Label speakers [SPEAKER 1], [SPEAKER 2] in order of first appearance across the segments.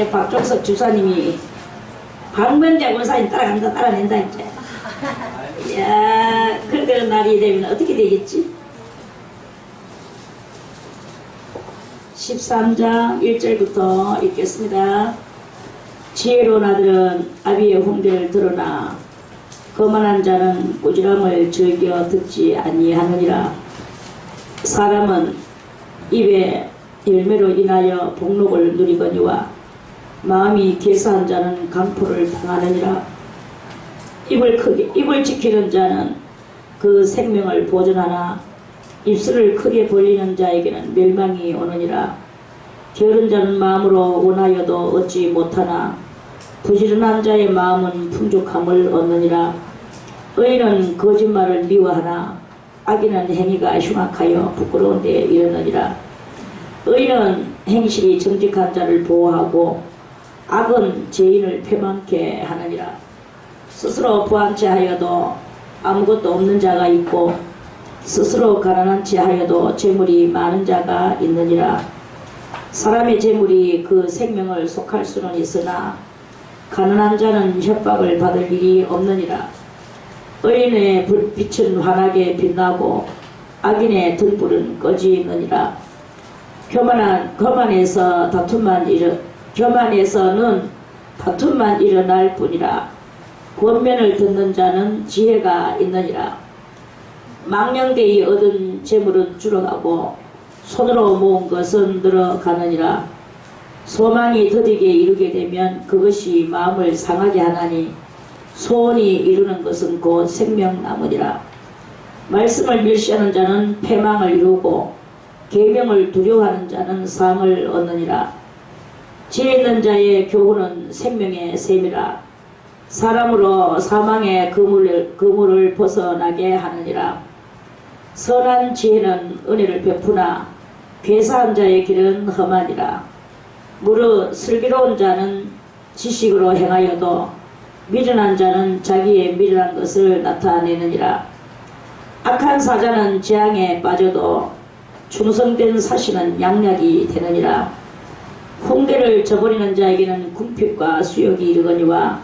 [SPEAKER 1] 박종석 주사님이 박명자 권사님 따라낸다 이제. 이야, 그런 날이 되면 어떻게 되겠지? 13장 1절부터 읽겠습니다. 지혜로운 아들은 아비의 훈계를 들으나 거만한 자는 꾸지람을 즐겨 듣지 아니하느니라. 사람은 입의 열매로 인하여 복록을 누리거니와 마음이 개사한 자는 강포를 당하느니라. 입을 지키는 자는 그 생명을 보존하나 입술을 크게 벌리는 자에게는 멸망이 오느니라. 게으른 자는 마음으로 원하여도 얻지 못하나 부지런한 자의 마음은 풍족함을 얻느니라. 의인은 거짓말을 미워하나 악인은 행위가 흉악하여 부끄러운 데에 이르느니라. 의인은 행실이 정직한 자를 보호하고 악은 죄인을 패망케 하느니라. 스스로 부한 채 하여도 아무것도 없는 자가 있고 스스로 가난한 채 하여도 재물이 많은 자가 있느니라. 사람의 재물이 그 생명을 속할 수는 있으나 가난한 자는 협박을 받을 일이 없느니라. 의인의 불빛은 환하게 빛나고 악인의 등불은 꺼지느니라. 교만에서는 다툼만 일어날 뿐이라. 권면을 듣는 자는 지혜가 있느니라. 망령되이 얻은 재물은 줄어가고 손으로 모은 것은 늘어가느니라. 소망이 더디게 이루게 되면 그것이 마음을 상하게 하나니 소원이 이루는 것은 곧 생명나무니라. 말씀을 멸시하는 자는 패망을 이루고 계명을 두려워하는 자는 상을 얻느니라. 지혜 있는 자의 교훈은 생명의 셈이라. 사람으로 사망의 그물을 벗어나게 하느니라. 선한 지혜는 은혜를 베푸나 괴사한 자의 길은 험하니라. 무릇 슬기로운 자는 지식으로 행하여도 미련한 자는 자기의 미련한 것을 나타내느니라. 악한 사자는 재앙에 빠져도 충성된 사신은 양약이 되느니라. 훈계를 저버리는 자에게는 궁핍과 수욕이 이르거니와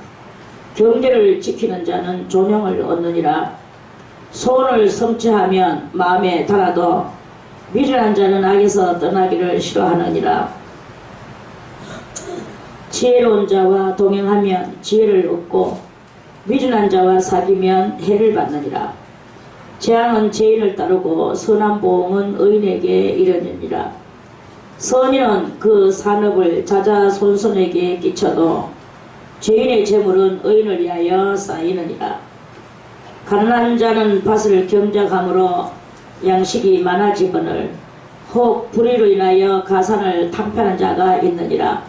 [SPEAKER 1] 경계를 지키는 자는 존용을 얻느니라. 소원을 성취하면 마음에 달아도 미련한 자는 악에서 떠나기를 싫어하느니라. 지혜로운 자와 동행하면 지혜를 얻고 미련한 자와 사귀면 해를 받느니라. 재앙은 죄인을 따르고 선한 보응은 의인에게 이르느니라. 선인은 그 산업을 자자손손에게 끼쳐도 죄인의 재물은 의인을 위하여 쌓이느니라. 가난한 자는 밭을 경작함으로 양식이 많아지거늘 혹 불의로 인하여 가산을 탕편한 자가 있느니라.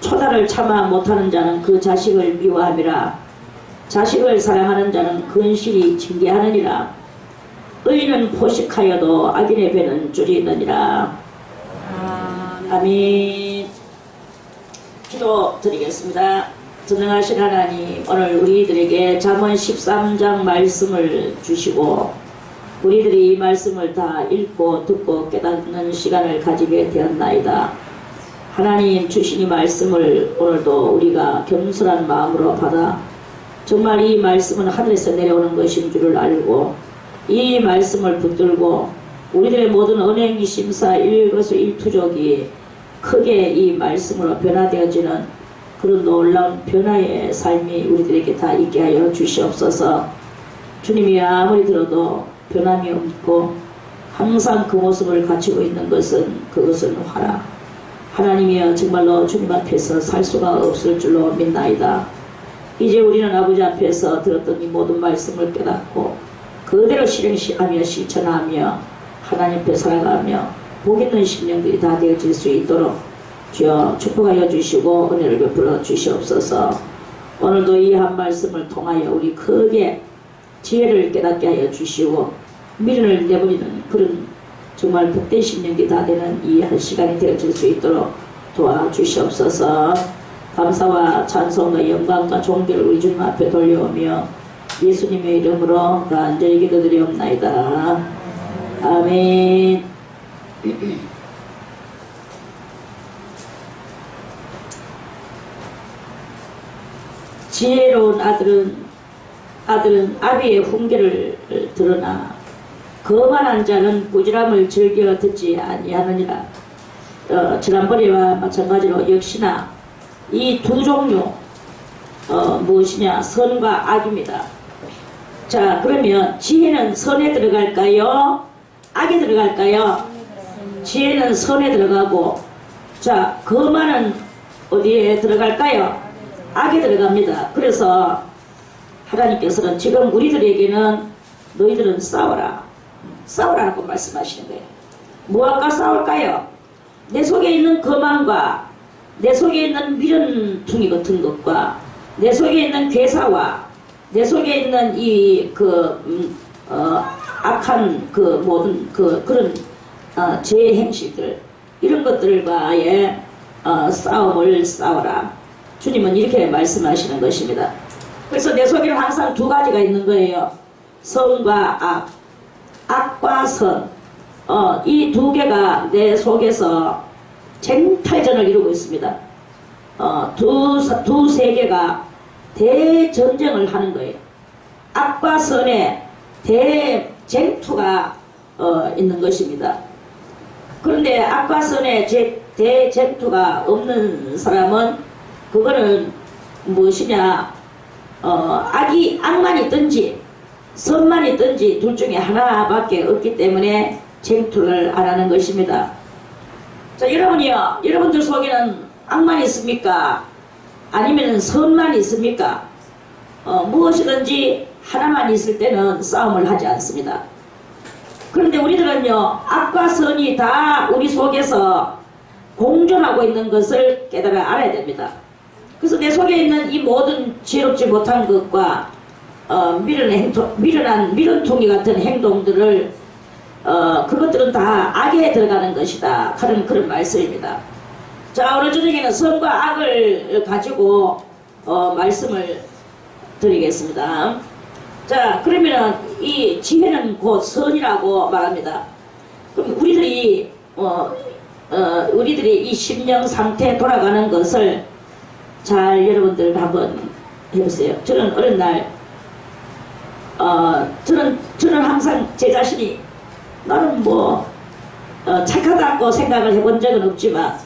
[SPEAKER 1] 초다를 참아 못하는 자는 그 자식을 미워함이라. 자식을 사랑하는 자는 근실이 징계하느니라. 의인은 포식하여도 악인의 배는 줄이느니라. 아멘. 기도 드리겠습니다. 전능하신 하나님, 오늘 우리들에게 잠언 13장 말씀을 주시고 우리들이 이 말씀을 다 읽고 듣고 깨닫는 시간을 가지게 되었나이다. 하나님 주신 이 말씀을 오늘도 우리가 겸손한 마음으로 받아 정말 이 말씀은 하늘에서 내려오는 것인 줄을 알고 이 말씀을 붙들고 우리들의 모든 언행이 심사 일거수일투족이 크게 이 말씀으로 변화되어지는 그런 놀라운 변화의 삶이 우리들에게 다 있게 하여 주시옵소서. 주님이 아무리 들어도 변함이 없고 항상 그 모습을 갖추고 있는 그것은 화라. 하나님이여 정말로 주님 앞에서 살 수가 없을 줄로 믿나이다. 이제 우리는 아버지 앞에서 들었던 이 모든 말씀을 깨닫고 그대로 실행하며 실천하며 하나님 앞에 살아가며 복 있는 심령들이 다 되어질 수 있도록 주여 축복하여 주시고 은혜를 베풀어 주시옵소서. 오늘도 이 한 말씀을 통하여 우리 크게 지혜를 깨닫게 하여 주시고 미련을 내버리는 그런 정말 복된 심령이 다 되는 이 한 시간이 되어질 수 있도록 도와주시옵소서. 감사와 찬송과 영광과 존귀를 우리 주님 앞에 돌려오며 예수님의 이름으로 간절히 기도드리옵나이다. 아멘. 지혜로운 아들은 아비의 훈계를 들으나 거만한 자는 꾸지람을 즐겨 듣지 아니하느니라. 지난번에와 마찬가지로 역시나 이 두 종류 무엇이냐? 선과 악입니다. 자, 그러면 지혜는 선에 들어갈까요? 악에 들어갈까요? 지혜는 선에 들어가고, 자, 거만은 어디에 들어갈까요? 악에 들어갑니다. 그래서 하나님께서는 지금 우리들에게는 너희들은 싸우라고 말씀하시는 거예요. 무엇과 싸울까요? 내 속에 있는 거만과 내 속에 있는 미련퉁이 같은 것과 내 속에 있는 괴사와 내 속에 있는 악한 모든 그런 죄의 행실들, 이런 것들과의 싸움을 싸워라. 주님은 이렇게 말씀하시는 것입니다. 그래서 내 속에는 항상 두 가지가 있는 거예요. 선과 악, 악과 선. 이 두 개가 내 속에서 쟁탈전을 이루고 있습니다. 두 세계가 대전쟁을 하는 거예요. 악과 선의 대쟁투가 있는 것입니다. 그런데 악과 선의 대쟁투가 없는 사람은 그거는 무엇이냐? 악만 있든지 선만 있든지 둘 중에 하나밖에 없기 때문에 쟁투를 안 하는 것입니다. 자, 여러분들 속에는 악만 있습니까? 아니면 선만 있습니까? 무엇이든지 하나만 있을 때는 싸움을 하지 않습니다. 그런데 우리들은요, 악과 선이 다 우리 속에서 공존하고 있는 것을 깨달아 알아야 됩니다. 그래서 내 속에 있는 이 모든 지혜롭지 못한 것과 미련통이 같은 행동들을 그것들은 다 악에 들어가는 것이다 하는 그런 말씀입니다. 자, 오늘 저녁에는 선과 악을 가지고 말씀을 드리겠습니다. 자, 그러면 이 지혜는 곧 선이라고 말합니다. 그럼 우리들이 이 심령 상태에 돌아가는 것을 잘 여러분들 한번 해보세요. 저는 어느 날 저는 항상 제 자신이 나는 착하다고 생각을 해본 적은 없지만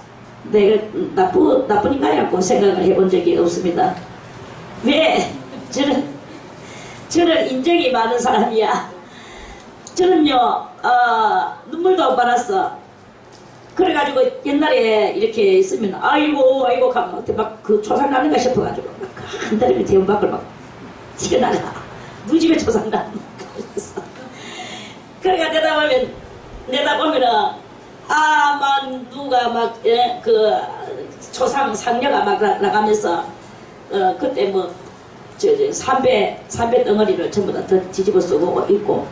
[SPEAKER 1] 내가 나쁜 인간이라고 생각을 해본 적이 없습니다. 왜? 저는 인정이 많은 사람이야. 저는요, 눈물도 안 빨았어. 그래가지고 옛날에 이렇게 있으면 아이고 가면 막 초상 나는가 싶어가지고 한 달에 대문 밖을 막 튀어나가. 누구 집에 초상 나는 거. 그래가 내다보면은 막 누가 초상 상녀가 막 나가면서 그때 삼배 덩어리를 전부 다 뒤집어 쓰고 있고,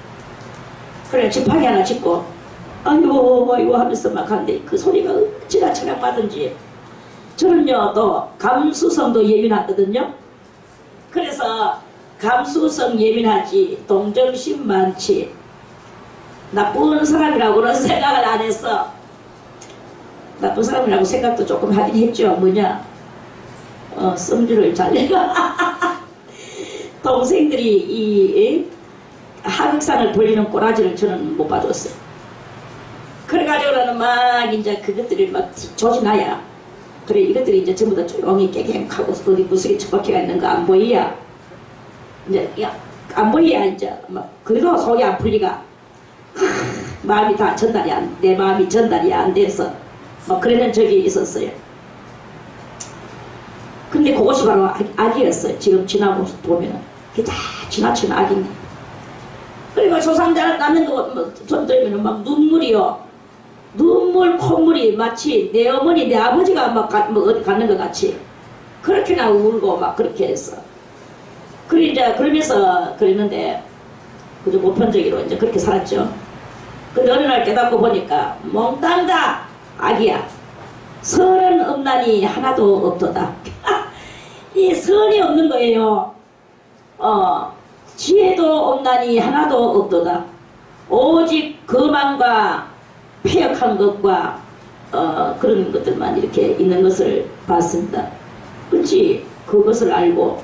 [SPEAKER 1] 그래 지팡이 하나 짚고 아이고 하면서 막 하는데 그 소리가 어찌나 처량받은지. 저는요 또 감수성도 예민하거든요. 그래서 감수성 예민하지 동정심 많지 나쁜 사람이라고는 생각을 안 했어. 나쁜 사람이라고 생각도 조금 하긴 했죠. 뭐냐, 성질을 잘 내가 동생들이 이 하극상을 벌리는 꼬라지를 저는 못 봐줬어요. 그래가지고는 막 이제 그것들이 막 조지나야. 그래 이것들이 이제 전부 다 조용히 깨갱하고 어디 무속에 처박혀가 있는 거 안 보이야. 이제 안 보이야. 이제 막 그래도 속이 안 풀리가. 마음이 다 내 마음이 전달이 안 돼서 막 그러는 적이 있었어요. 근데 그것이 바로 악이었어요. 지금 지나고 보면은 그게 다 지나친 악이네. 그리고 조상자 낳는 거 좀 들으면은 막 눈물 콧물이 마치 내 어머니 내 아버지가 막 어디 가는 것 같이 그렇게나 울고 막 그렇게 했어. 그래 이제 그러면서 그랬는데 그저 보편적으로 이제 그렇게 살았죠. 근데 어느 날 깨닫고 보니까 몽땅 악이야. 선은 없나니 하나도 없도다. 이 선이 없는 거예요. 지혜도 없나니 하나도 없도다. 오직 거만과 폐역한 것과 그런 것들만 이렇게 있는 것을 봤습니다. 그렇지 그것을 알고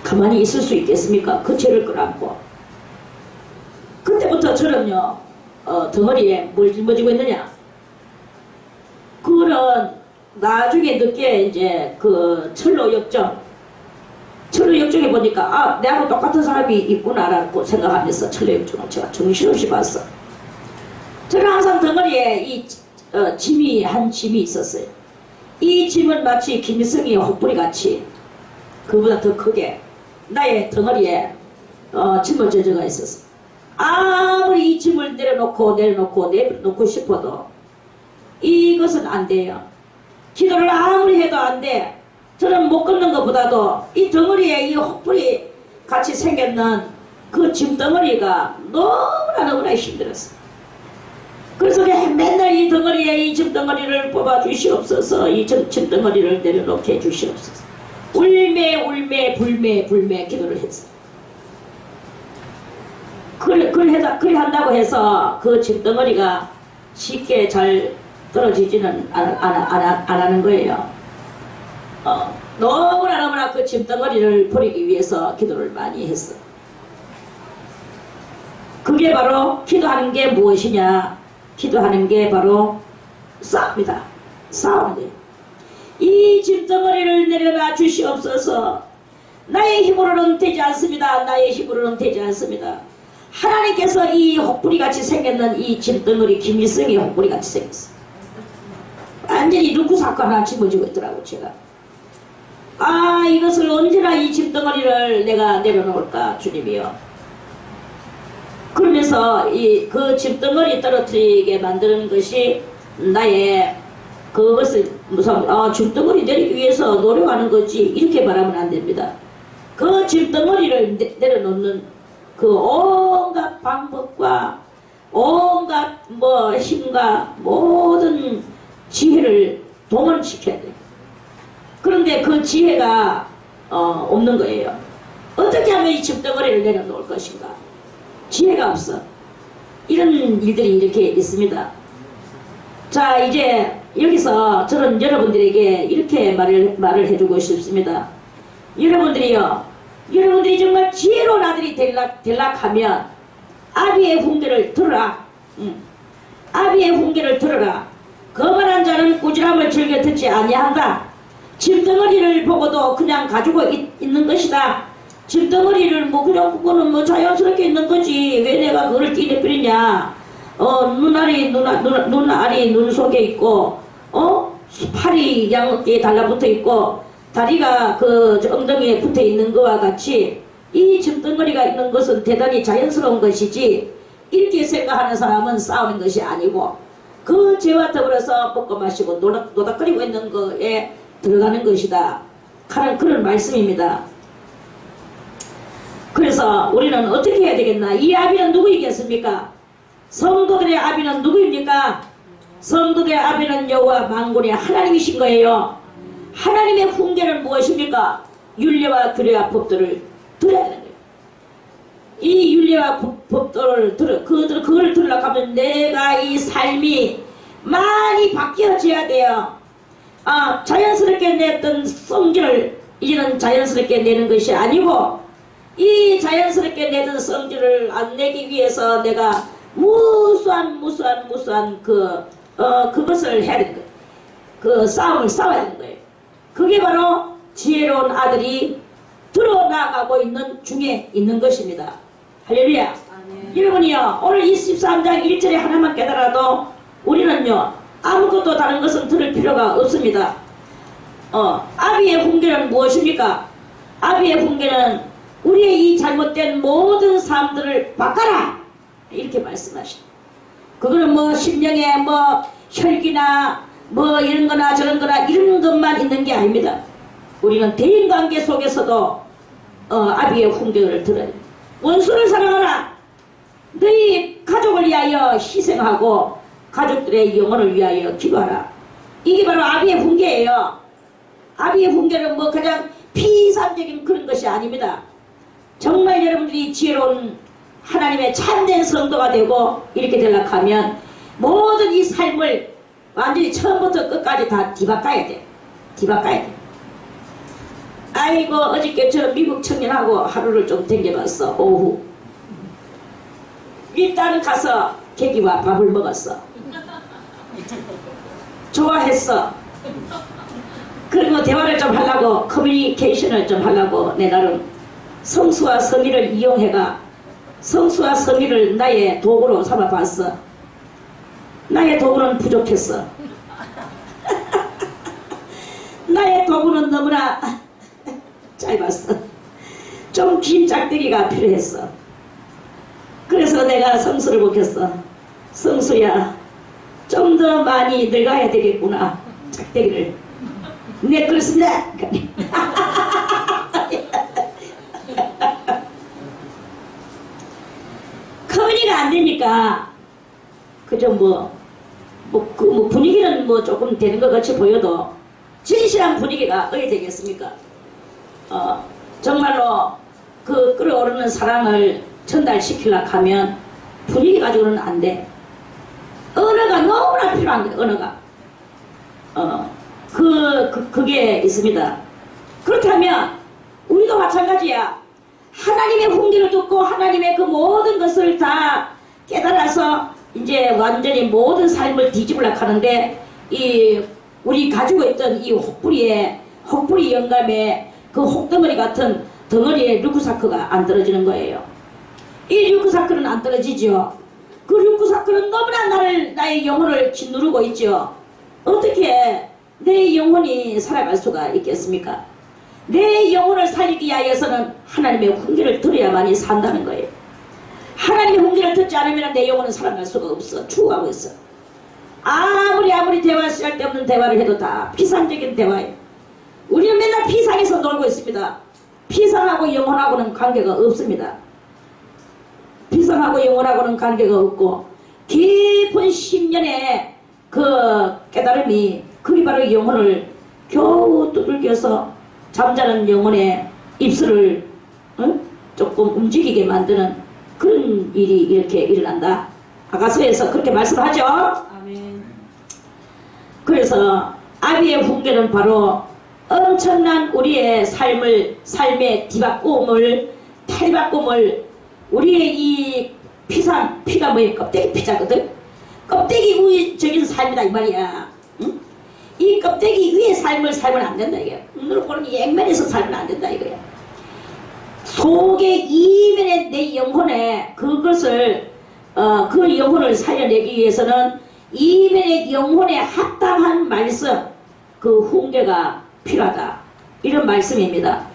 [SPEAKER 1] 가만히 있을 수 있겠습니까? 그 죄를 끌어안고. 그때부터 저는요, 덩어리에 뭘 짊어지고 있느냐? 그거는 나중에 늦게 이제 그 철로 역정에 보니까 아, 내하고 똑같은 사람이 있구나라고 생각하면서 철로 역정을 제가 정신없이 봤어. 저는 항상 덩어리에 이 짐이 있었어요. 이 짐은 마치 김일성이 혹부리같이 그보다 더 크게 나의 덩어리에 짐을 져져가 있었어. 아무리 이 짐을 내려놓고 싶어도 이것은 안 돼요. 기도를 아무리 해도 안 돼. 저는 못 걷는 것보다도 이 덩어리에 이 혹부리 같이 생겼는 그 짐덩어리가 너무나 힘들었어. 그래서 맨날 이 덩어리에 이 짐덩어리를 뽑아 주시옵소서, 이 짐덩어리를 내려놓게 해 주시옵소서. 울매 불매 기도를 했어. 그래 한다고 해서 그 짐덩어리가 쉽게 잘 떨어지지는 안 하는 거예요. 너무나 그 짐덩어리를 버리기 위해서 기도를 많이 했어. 그게 바로 기도하는 게 무엇이냐? 기도하는 게 바로 싸움이다. 싸우는 거예요. 이 짐덩어리를 내려놔 주시옵소서. 나의 힘으로는 되지 않습니다. 나의 힘으로는 되지 않습니다. 하나님께서 이 혹부리같이 생겼는 이 짐덩어리, 김일성이 혹부리같이 생겼어. 완전히 루크사건 하나 짊어지고 있더라고. 제가 이것을 언제나 이 짐덩어리를 내가 내려놓을까 주님이여. 그러면서 그 짐덩어리 떨어뜨리게 만드는 것이 나의 그것을 짐덩어리 내리기 위해서 노력하는 거지 이렇게 말하면 안 됩니다. 그 짐덩어리를 내려놓는 그 온갖 방법과 온갖 힘과 모든 지혜를 동원시켜야 돼요. 그런데 그 지혜가 없는 거예요. 어떻게 하면 이 짐덩어리를 내려놓을 것인가? 지혜가 없어. 이런 일들이 이렇게 있습니다. 자, 이제 여기서 저는 여러분들에게 이렇게 말을 해주고 싶습니다. 여러분들이 정말 지혜로운 아들이 되려하면 아비의 훈계를 들어라. 아비의 훈계를 들어라. 거만한 자는 꾸지람을 즐겨 듣지 아니한다. 짐덩어리를 보고도 그냥 가지고 있는 것이다. 짐덩어리를 그냥 그거는 자연스럽게 있는 거지. 왜 내가 그걸 끼내버리냐. 눈알이 눈 속에 있고, 팔이 양어깨에 달라붙어 있고, 다리가 그 엉덩이에 붙어 있는 것과 같이 이 짐덩어리가 있는 것은 대단히 자연스러운 것이지, 이렇게 생각하는 사람은 싸우는 것이 아니고, 그 죄와 더불어서 먹고 마시고 노닥거리고 있는 거에 들어가는 것이다 하는 그런 말씀입니다. 그래서 우리는 어떻게 해야 되겠나? 이 아비는 누구이겠습니까? 성도들의 아비는 누구입니까? 성도들의 아비는 여호와 만군의 하나님이신 거예요. 하나님의 훈계는 무엇입니까? 윤례와 규례와 법도를 들어야 되는 거예요. 이 윤례와 법도를 그걸 들으려고 하면 내가 이 삶이 많이 바뀌어져야 돼요. 자연스럽게 냈던 성질을 이제는 자연스럽게 내는 것이 아니고, 이 자연스럽게 내던 성질을 안 내기 위해서 내가 무수한 그것을 해야 되는 거예요. 그 싸움을 싸워야 되는 거예요. 그게 바로 지혜로운 아들이 드러나가고 있는 중에 있는 것입니다. 할렐루야. 여러분이요, 오늘 23장 1절에 하나만 깨달아도 우리는요 아무것도 다른 것은 들을 필요가 없습니다. 아비의 훈계는 무엇입니까? 아비의 훈계는 우리의 이 잘못된 모든 삶들을 바꿔라, 이렇게 말씀하십니다. 그거는 심령에 혈기나 이런 거나 저런 거나 이런 것만 있는 게 아닙니다. 우리는 대인관계 속에서도 아비의 훈계를 들어야 됩니다. 원수를 사랑하라. 너희 가족을 위하여 희생하고 가족들의 영혼을 위하여 기도하라. 이게 바로 아비의 훈계예요. 아비의 훈계는 그냥 피상적인 그런 것이 아닙니다. 정말 여러분들이 지혜로운 하나님의 참된 성도가 되고 이렇게 되려고 하면 모든 이 삶을 완전히 처음부터 끝까지 다 뒤바꿔야 돼. 뒤바꿔야 돼. 아이고 어저께 저 미국 청년하고 하루를 좀 댕겨봤어. 오후 일단 가서 계기와 밥을 먹었어. 좋아했어. 그리고 대화를 좀 하려고, 커뮤니케이션을 좀 하려고 내 나름 성수와 성의를 이용해가 성수와 성의를 나의 도구로 삼아봤어. 나의 도구는 부족했어. 나의 도구는 너무나 짧았어. 좀 긴 짝대기가 필요했어. 그래서 내가 성수를 먹였어. 성수야, 좀 더 많이 늙어야 되겠구나. 짝대기를. 네, 그렇습니다. 커뮤니가 안 되니까 그저 분위기는 조금 되는 것 같이 보여도 진실한 분위기가 어디 되겠습니까? 정말로 그 끓어오르는 사랑을 전달시키려고 하면 분위기 가지고는 안 돼. 언어가 너무나 필요한 거야, 언어가. 그게 있습니다. 그렇다면 우리도 마찬가지야. 하나님의 훈계를 듣고 하나님의 그 모든 것을 다 깨달아서 이제 완전히 모든 삶을 뒤집으려고 하는데, 우리 가지고 있던 이 혹부리 영감의 그 혹덩어리 같은 덩어리의 류크사크가 안 떨어지는 거예요. 이 류크사크는 안 떨어지죠. 그 류크사크는 너무나 나의 영혼을 짓누르고 있죠. 어떻게 내 영혼이 살아갈 수가 있겠습니까? 내 영혼을 살리기 위하여서는 하나님의 훈계를 들어야만이 산다는 거예요. 하나님의 훈계를 듣지 않으면 내 영혼은 살아갈 수가 없어. 죽어가고 있어. 아무리 대화 쓸데없는 대화를 해도 다 피상적인 대화예요. 우리는 맨날 피상에서 놀고 있습니다. 피상하고 영혼하고는 관계가 없습니다. 피상하고 영혼하고는 관계가 없고, 깊은 심년의 그 깨달음이, 그게 바로 영혼을 겨우 두들겨서 잠자는 영혼의 입술을 조금 움직이게 만드는 그런 일이 이렇게 일어난다. 아가서에서 그렇게 말씀하죠.
[SPEAKER 2] 아멘.
[SPEAKER 1] 그래서 아비의 훈계는 바로 엄청난 우리의 삶의 뒤바꿈을, 탈바꿈을, 우리의 이 피가 뭐예요? 껍데기 피자거든? 껍데기 우위적인 삶이다 이 말이야. 응? 이 껍데기 위의 삶을 살면 안 된다 이게. 눈으로 보는 이 액면에서 살면 안 된다 이거야. 속의 이면의 내 영혼에 그것을 그 영혼을 살려내기 위해서는 이면의 영혼에 합당한 말씀, 그 훈계가 필요하다, 이런 말씀입니다.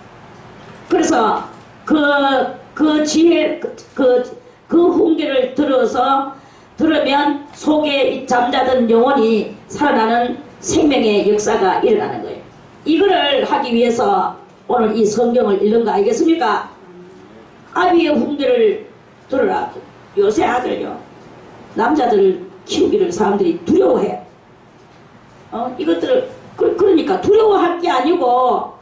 [SPEAKER 1] 그래서 그 지혜, 그 훈계를 들으면 속에 잠자던 영혼이 살아나는 생명의 역사가 일어나는 거예요. 이거를 하기 위해서 오늘 이 성경을 읽는 거 알겠습니까? 아비의 훈계를 들으라. 요새 아들요, 남자들 키우기를 사람들이 두려워해. 이것들을 그러니까 두려워할 게 아니고,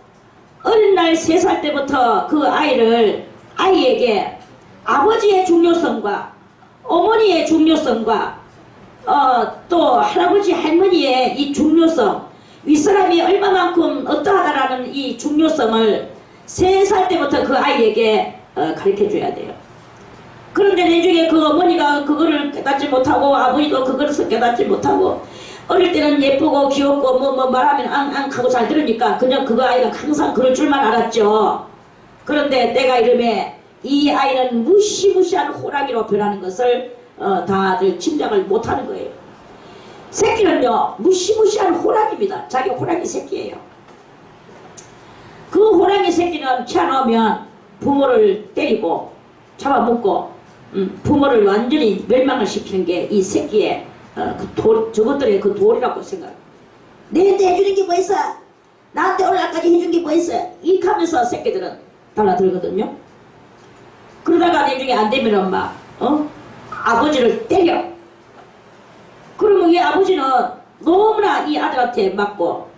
[SPEAKER 1] 어린 날 3살 때부터 그 아이에게 아버지의 중요성과 어머니의 중요성과 또 할아버지 할머니의 이 중요성, 윗사람이 얼마만큼 어떠하다라는 이 중요성을 3살 때부터 그 아이에게 가르쳐 줘야 돼요. 그런데 나중에 그 어머니가 그거를 깨닫지 못하고 아버지도 그거를 깨닫지 못하고, 어릴 때는 예쁘고 귀엽고 말하면 앙앙하고 잘 들으니까 그냥 그거 아이가 항상 그럴 줄만 알았죠. 그런데 때가 이름에 이 아이는 무시무시한 호랑이로 변하는 것을 다들 짐작을 못하는 거예요. 새끼는요, 무시무시한 호랑이입니다. 자기 호랑이 새끼예요. 그 호랑이 새끼는 키워놓으면 부모를 때리고 잡아먹고 부모를 완전히 멸망을 시키는 게 이 새끼의 저것들의 그 돌이라고 생각해요. 내한테 해주는 게 뭐 있어? 나한테 오늘까지 해준 게 뭐 있어? 이렇게 하면서 새끼들은 달라들거든요. 그러다가 나중에 안 되면 막 아버지를 때려. 그러면 이 아버지는 너무나 이 아들한테 맞고,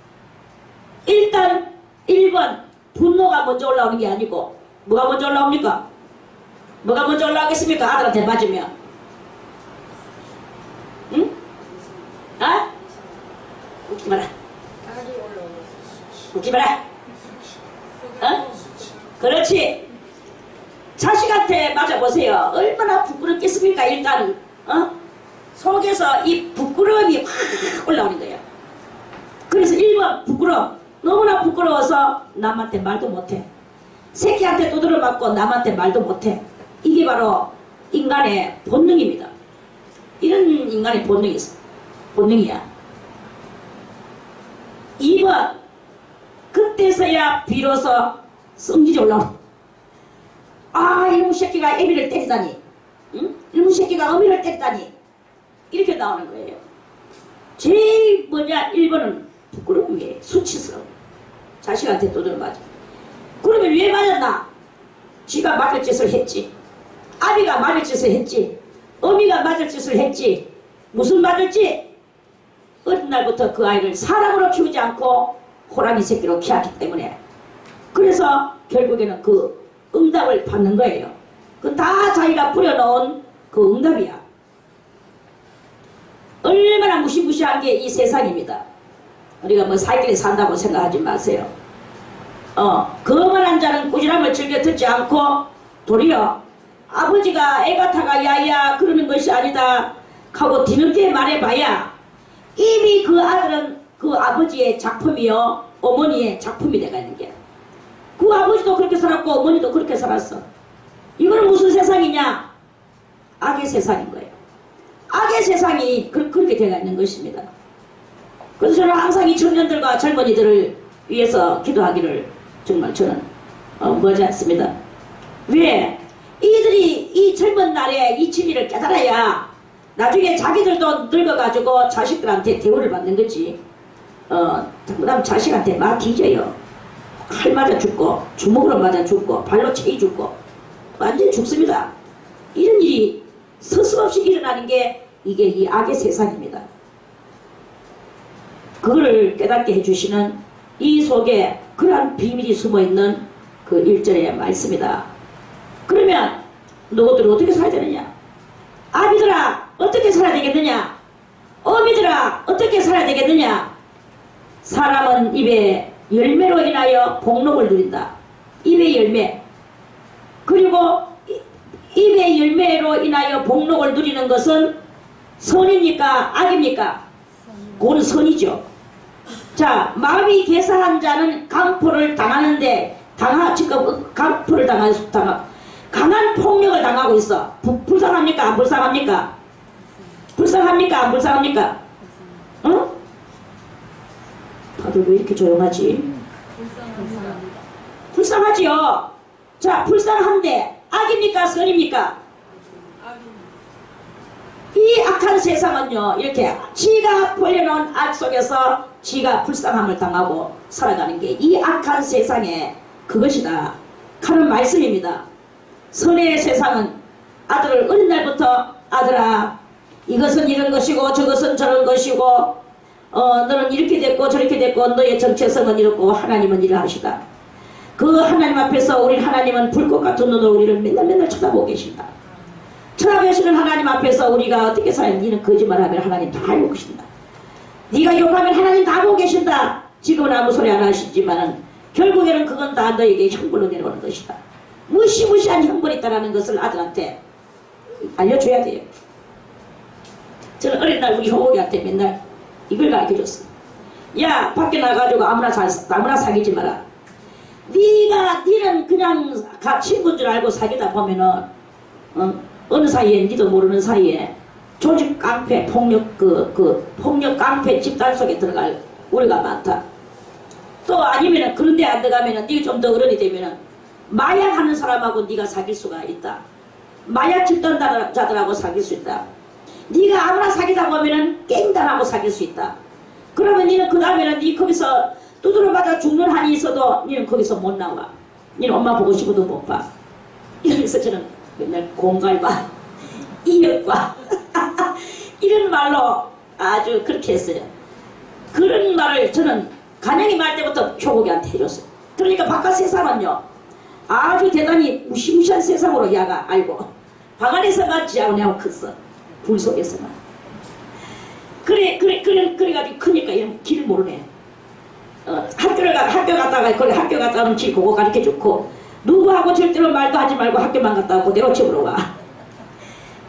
[SPEAKER 1] 일단 1번 분노가 먼저 올라오는 게 아니고 뭐가 먼저 올라옵니까? 뭐가 먼저 올라오겠습니까? 아들한테 맞으면. 응? 웃지 마라. 웃지 마라. 어? 그렇지. 자식한테 맞아보세요. 얼마나 부끄럽겠습니까? 일단 속에서 이 부끄러움이 확 올라오는 거예요. 그래서 1번 부끄러움. 너무나 부끄러워서 남한테 말도 못해. 새끼한테 두드려 맞고 남한테 말도 못해. 이게 바로 인간의 본능입니다. 이런 인간의 본능이 있어. 본능이야. 2번 그때서야 비로소 성질이 올라오는. 아, 이놈 새끼가 애비를 때리다니, 응? 이놈 새끼가 어미를 때리다니, 이렇게 나오는 거예요. 제일 뭐냐, 1번은 부끄러운 게 수치스러워. 자식한테 두드려 맞아. 그러면 왜 맞았나? 지가 맞을 짓을 했지. 아비가 맞을 짓을 했지. 어미가 맞을 짓을 했지. 무슨 맞을지? 어린 날부터 그 아이를 사람으로 키우지 않고 호랑이 새끼로 키웠기 때문에. 그래서 결국에는 그 응답을 받는 거예요. 그 다 자기가 뿌려놓은 그 응답이야. 얼마나 무시무시한 게 이 세상입니다. 우리가 뭐 살길에 산다고 생각하지 마세요. 거만한 자는 꾸지람을 즐겨 듣지 않고 도리어 아버지가 애가타가 야야 그러는 것이 아니다 하고 뒤늦게 말해봐야 이미 그 아들은 그 아버지의 작품이요 어머니의 작품이 돼가 있는 게, 그 아버지도 그렇게 살았고 어머니도 그렇게 살았어. 이거는 무슨 세상이냐? 악의 세상인 거예요. 악의 세상이 그렇게 되어 있는 것입니다. 그래서 저는 항상 이 청년들과 젊은이들을 위해서 기도하기를 정말 저는 머지 않습니다. 왜? 이들이 이 젊은 날에 이 진리를 깨달아야 나중에 자기들도 늙어가지고 자식들한테 대우를 받는 거지. 그 다음 자식한테 막 뒤져요. 칼 맞아 죽고 주먹으로 맞아 죽고 발로 채이 죽고 완전히 죽습니다. 이런 일이 서슴없이 일어나는 게 이게 이 악의 세상입니다. 그거를 깨닫게 해주시는 이 속에 그러한 비밀이 숨어있는 그 1절의 말씀이다. 그러면 너희들은 어떻게 살아야 되느냐? 아비들아 어떻게 살아야 되겠느냐? 어미들아 어떻게 살아야 되겠느냐? 사람은 입에 열매로 인하여 복록을 누린다. 입의 열매. 그리고 입의 열매로 인하여 복록을 누리는 것은 선입니까? 악입니까? 그건 선이죠. 자, 마음이 개사한 자는 강포를 당하는데 지금 강포를 강한 폭력을 당하고 있어. 불쌍합니까? 안 불쌍합니까? 불쌍합니까? 안 불쌍합니까? 응? 다들 왜 이렇게 조용하지? 불쌍하지요. 자, 불쌍한데 악입니까? 선입니까? 이 악한 세상은요, 이렇게 지가 벌려놓은 악 속에서 지가 불쌍함을 당하고 살아가는 게 이 악한 세상의 그것이다 하는 말씀입니다. 선의 세상은 아들을 어린 날부터 아들아 이것은 이런 것이고 저것은 저런 것이고 너는 이렇게 됐고 저렇게 됐고 너의 정체성은 이렇고 하나님은 이러하시다. 그 하나님 앞에서 우리 하나님은 불꽃 같은 눈으로 우리를 맨날 쳐다보고 계신다. 쳐다보시는 하나님 앞에서 우리가 어떻게 살아야 니는 거짓말하면 하나님 다 알고 계신다. 네가 욕하면 하나님 다 보고 계신다. 지금은 아무 소리 안 하시지만은 결국에는 그건 다 너에게 형벌로 내려오는 것이다. 무시무시한 형벌이 있다는 것을 아들한테 알려줘야 돼요. 저는 어린 날 우리 효복이한테 맨날 이걸 가르쳐줬어. 야, 밖에 나가지고 아무나 사귀지 마라. 니는 그냥 친구인 줄 알고 사귀다 보면은 어느 사이에 니도 모르는 사이에 조직 깡패 폭력 폭력 깡패 집단 속에 들어갈 우리가 많다. 또 아니면은 그런데 안 들어가면은 니가 좀 더 어른이 되면은 마약하는 사람하고 니가 사귈 수가 있다. 마약 집단자들하고 사귈 수 있다. 니가 아무나 사귀다 보면은 깽단하고 사귈 수 있다. 그러면 니는 그 다음에는 니 거기서 두드려 맞아 죽는 한이 있어도 니는 거기서 못 나와. 니는 엄마 보고 싶어도 못 봐. 이러면서 저는 맨날 공갈과 이역과 이런 말로 아주 그렇게 했어요. 그런 말을 저는 간영이 말 때부터 효복이한테 해줬어요. 그러니까 바깥 세상은요 아주 대단히 무시무시한 세상으로 야가 알고 방 안에서가 지하오냐고 컸어. 불 속에서만. 그래가지고 크니까 얘는 길을 모르네. 학교 갔다가 거기 학교 갔다 오면 지 그거 가르쳐 주고 누구하고 절대로 말도 하지 말고 학교만 갔다 오고 그대로 집으로 와.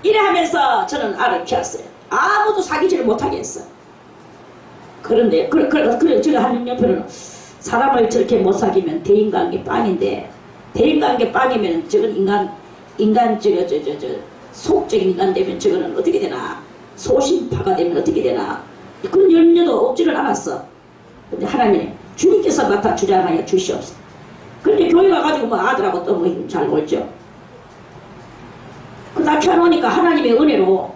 [SPEAKER 1] 이래 하면서 저는 알을 키웠어요. 아무도 사귀지를 못하게 했어. 그런데 그래 제가 하는 옆에는 사람을 저렇게 못 사귀면 대인관계 빵인데 대인관계 빵이면 저건 인간 속적인 인간 되면 저거는 어떻게 되나 소심파가 되면 어떻게 되나 그런 염려도 없지를 않았어. 근데 하나님 주님께서 맡아 주장하여 주시옵소서. 그런데 교회 가가지고 뭐 아들하고 또 뭐 잘 놀죠. 그다 켜놓으니까 하나님의 은혜로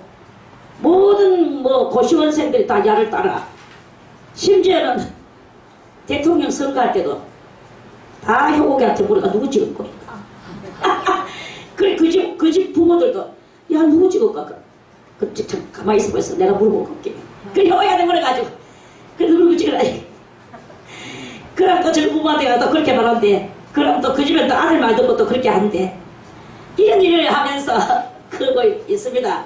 [SPEAKER 1] 모든 뭐 고시원생들이 다 야를 따라 심지어는 대통령 선거할 때도 다 효고기한테 물어가 누구 찍을 거야. 그래 그 집 부모들도 야 누구 찍을까? 참 가만히 있어 보였어. 내가 물어보고 올게. 그래 효야한테 물어가지고 그래 누구 찍으라. 그럼 또 저 부모한테 가도 그렇게 말한대. 그럼 또 그 집에 또 아들 말 듣고 또 그렇게 한대. 이런 일을 하면서 그러고 있습니다.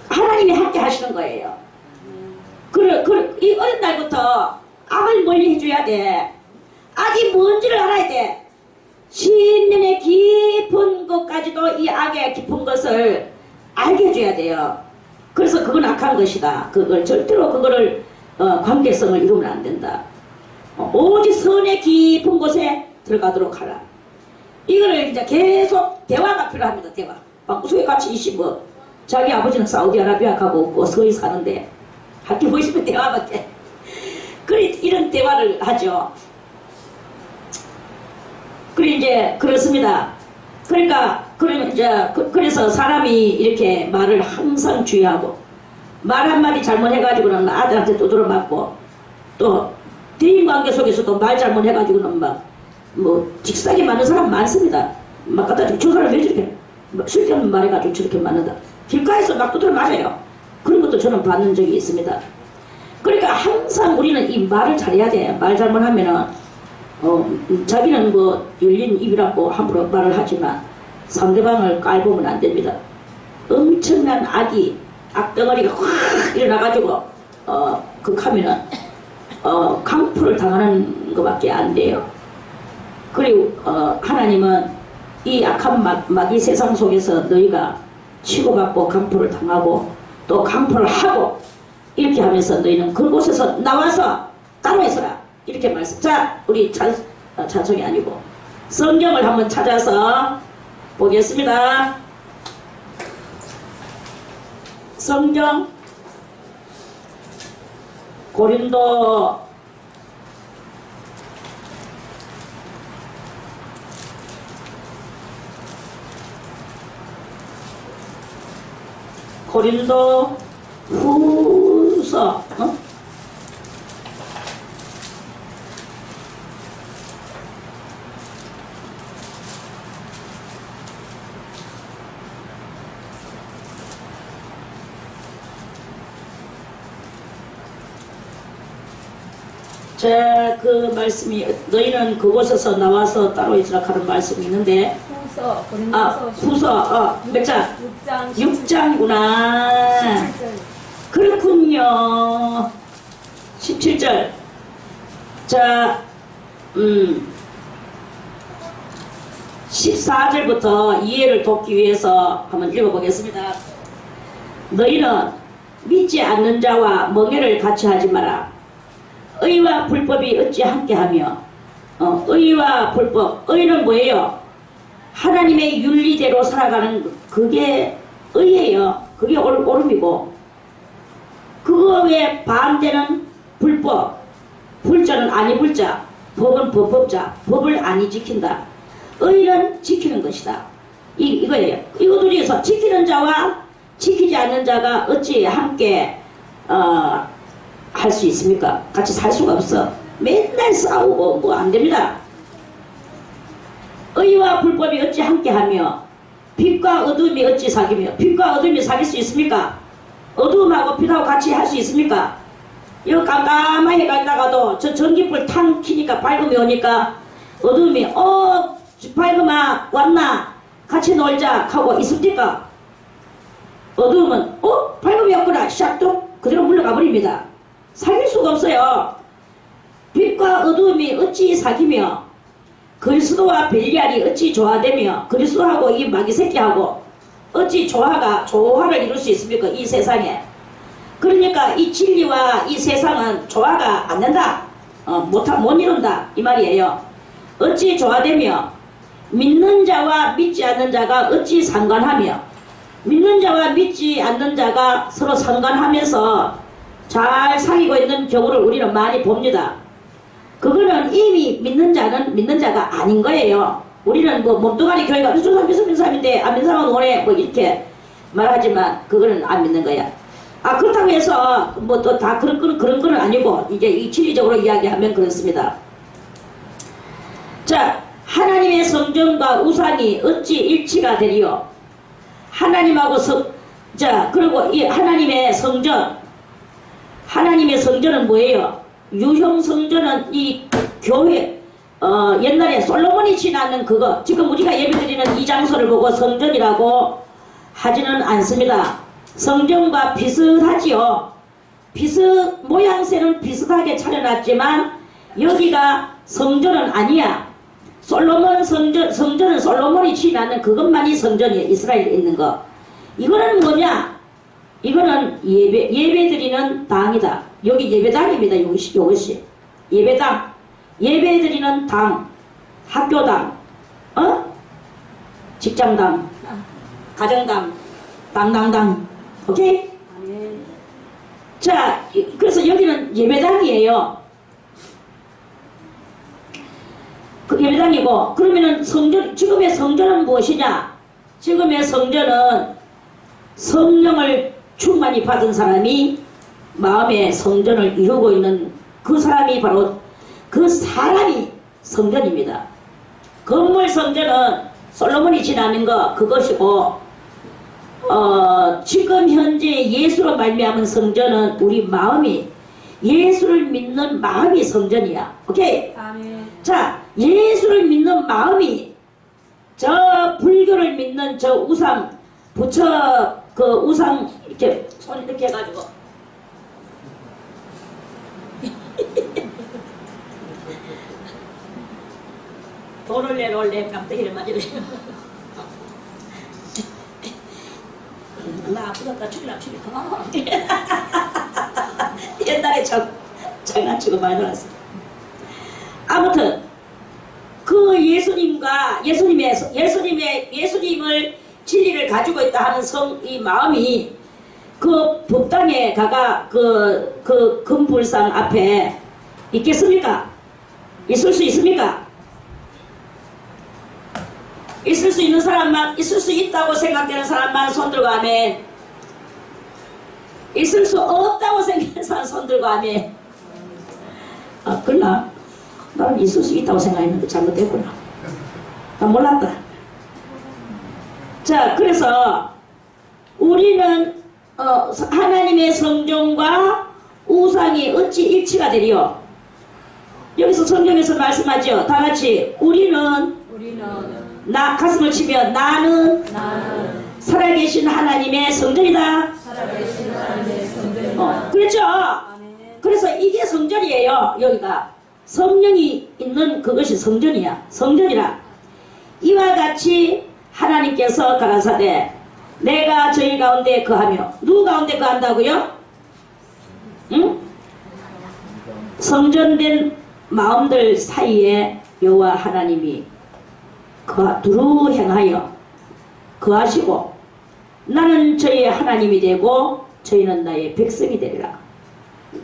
[SPEAKER 1] 하나님이 함께 하시는 거예요. 이 어린 날부터 악을 멀리 해줘야 돼. 악이 뭔지를 알아야 돼. 신년의 깊은 것까지도 이 악의 깊은 것을 알게 해줘야 돼요. 그래서 그건 악한 것이다. 절대로 그거를 관계성을 이루면 안 된다. 오직 선의 깊은 곳에 들어가도록 하라. 이거를 이제 계속 대화가 필요합니다. 대화. 방구석에 같이 있으면 자기 아버지는 사우디아라비아 가고 뭐 서희 사는데 학교 보시면 대화밖에. 그래 이런 대화를 하죠. 그래 이제 그렇습니다. 그러니까 그러면 이제 그래서 사람이 이렇게 말을 항상 주의하고 말 한마디 잘못해가지고는 아들한테 두드러 맞고 또 대인관계 속에서도 말 잘못해가지고는 막 뭐 직사게 맞는 사람 많습니다. 막 갖다 주고 저 사람 왜 저렇게 쓸데없는 말해가지고 저렇게 맞는다. 길가에서 막 두드러 맞아요. 그런 것도 저는 받는 적이 있습니다. 그러니까 항상 우리는 이 말을 잘해야 돼. 말 잘못하면은 자기는 뭐 열린 입이라고 함부로 말을 하지만 상대방을 깔보면 안 됩니다. 엄청난 악덩어리가 확 일어나가지고 극하면은 강포를 당하는 것밖에 안 돼요. 그리고 하나님은 이 악한 마귀 세상 속에서 너희가 치고받고 강포를 당하고 또 강포를 하고 이렇게 하면서 너희는 그곳에서 나와서 따로 있어라 이렇게 말씀. 자 우리 찬송이 아니고 성경을 한번 찾아서 보겠습니다. 성경 고린도 후서 제 그 말씀이 너희는 그곳에서 나와서 따로 있으라 하는 말씀이 있는데 후서 몇 장? 6장이구나.
[SPEAKER 2] 17절.
[SPEAKER 1] 그렇군요. 17절. 자 14절부터 이해를 돕기 위해서 한번 읽어보겠습니다. 너희는 믿지 않는 자와 멍해를 같이 하지 마라. 의와 불법이 어찌 함께하며 의와 불법. 의는 뭐예요? 하나님의 윤리대로 살아가는 그게 의예요. 그게 옳음이고 그거에 반대는 불법. 불자는 아니 불자. 법은 법법자. 법을 아니 지킨다. 의는 지키는 것이다. 이거예요. 이거 둘이서 지키는 자와 지키지 않는 자가 어찌 함께 할 수 있습니까? 같이 살 수가 없어. 맨날 싸우고 뭐 안 됩니다. 의와 불법이 어찌 함께하며 빛과 어둠이 어찌 사귀며. 빛과 어둠이 사귈 수 있습니까? 어둠하고 빛하고 같이 할 수 있습니까? 이거 깜깜하게 가다가도 저 전기불 탕 키니까 밝음이 오니까 어둠이 밝음아 왔나? 같이 놀자 하고 있습니까? 어둠은 밝음이 없구나 샥 또 그대로 물러가 버립니다. 사귈 수가 없어요. 빛과 어두움이 어찌 사귀며 그리스도와 벨리알이 어찌 조화되며 그리스도하고 이 마귀새끼하고 어찌 조화를 이룰 수 있습니까? 이 세상에. 그러니까 이 진리와 이 세상은 조화가 안 된다. 못 이룬다. 이 말이에요. 어찌 조화되며 믿는 자와 믿지 않는 자가 어찌 상관하며 믿는 자와 믿지 않는 자가 서로 상관하면서 잘 사귀고 있는 경우를 우리는 많이 봅니다. 그거는 이미 믿는 자는 믿는 자가 아닌 거예요. 우리는 뭐 몸뚱아리 교회가 저 사람 믿는 사람인데 안 믿는 사람은 오래 뭐 이렇게 말하지만 그거는 안 믿는 거야. 그렇다고 해서 뭐 또 다 그런 거는 아니고 이제 이 진리적으로 이야기하면 그렇습니다. 자, 하나님의 성전과 우상이 어찌 일치가 되리요? 하나님하고 그리고 이 하나님의 성전은 뭐예요? 유형 성전은 이 교회 옛날에 솔로몬이 지나는 그거 지금 우리가 예배드리는 이 장소를 보고 성전이라고 하지는 않습니다. 성전과 비슷하지요. 모양새는 비슷하게 차려놨지만 여기가 성전은 아니야. 성전은 솔로몬이 지나는 그것만이 성전이에요. 이스라엘에 있는 거. 이거는 뭐냐? 이거는 예배드리는 당이다. 여기 예배당입니다. 이것이 예배당, 예배드리는 당, 학교당, 직장당, 가정당, 당당당. 오케이? 자, 그래서 여기는 예배당이에요. 그 예배당이고, 그러면은 지금의 성전은 무엇이냐? 지금의 성전은 성령을 충만히 받은 사람이 마음의 성전을 이루고 있는 그 사람이 바로 그 사람이 성전입니다. 건물 성전은 솔로몬이 지나는 거 그것이고, 지금 현재 예수로 말미암은 성전은 우리 마음이 예수를 믿는 마음이 성전이야. 오케이?
[SPEAKER 2] 아멘.
[SPEAKER 1] 자, 예수를 믿는 마음이 저 불교를 믿는 저 우상 부처 그 우상 이렇게 손 이렇게 해가지고 돈을 내놓을래 깜짝이를 맞으래. 나 아프다 죽이라 옛날에 장난치고 많이 놀았어. 아무튼 그 예수님을 진리를 가지고 있다 하는 이 마음이 그 법당에 가가 그 금불상 앞에 있겠습니까? 있을 수 있습니까? 있을 수 있는 사람만, 있을 수 있다고 생각되는 사람만 손들고 아멘. 있을 수 없다고 생각하는 사람 손들고 아멘. 그러나 나는 있을 수 있다고 생각했는데 잘못됐구나. 나 몰랐다. 자, 그래서 우리는 하나님의 성전과 우상이 어찌 일치가 되리요? 여기서 성경에서 말씀하죠. 다 같이 우리는 가슴을 치며 나는 살아계신 하나님의 성전이다.
[SPEAKER 2] 살아계신 하나님의 성전이다.
[SPEAKER 1] 그렇죠?
[SPEAKER 2] 아멘.
[SPEAKER 1] 그래서 이게 성전이에요. 여기가 성령이 있는 그것이 성전이야. 성전이라. 이와 같이 하나님께서 가라사대 내가 저희 가운데 거하며 누구 가운데 거한다고요? 응? 성전된 마음들 사이에 여호와 하나님이 두루 행하여 거하시고 나는 저희의 하나님이 되고 저희는 나의 백성이 되리라.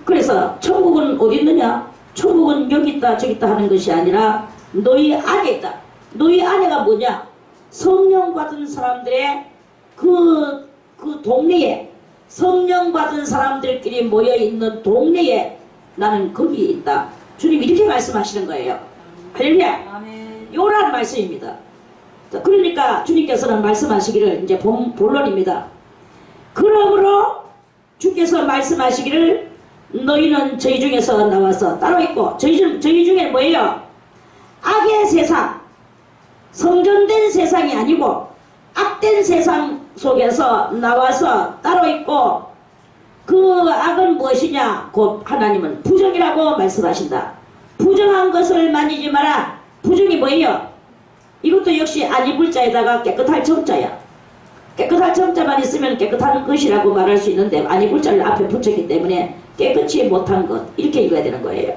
[SPEAKER 1] 그래서 천국은 어디 있느냐? 천국은 여기 있다 저기 있다 하는 것이 아니라 너희 안에 있다. 너희 안에가 뭐냐? 성령 받은 사람들의 그 동네에 성령 받은 사람들끼리 모여있는 동네에 나는 거기에 있다. 주님 이렇게 말씀하시는 거예요. 할렐루야. 요라는 말씀입니다. 자, 그러니까 주님께서는 말씀하시기를 이제 본론입니다. 그러므로 주께서 말씀하시기를 너희는 저희 중에서 나와서 따로 있고 저희 중에 뭐예요? 악의 세상, 성전된 세상이 아니고 악된 세상 속에서 나와서 따로 있고 그 악은 무엇이냐? 곧 하나님은 부정이라고 말씀하신다. 부정한 것을 만지지 마라. 부정이 뭐예요? 이것도 역시 아니불자에다가 깨끗할 정자야. 깨끗할 정자만 있으면 깨끗한 것이라고 말할 수 있는데 아니불자를 앞에 붙였기 때문에 깨끗이 못한 것 이렇게 읽어야 되는 거예요.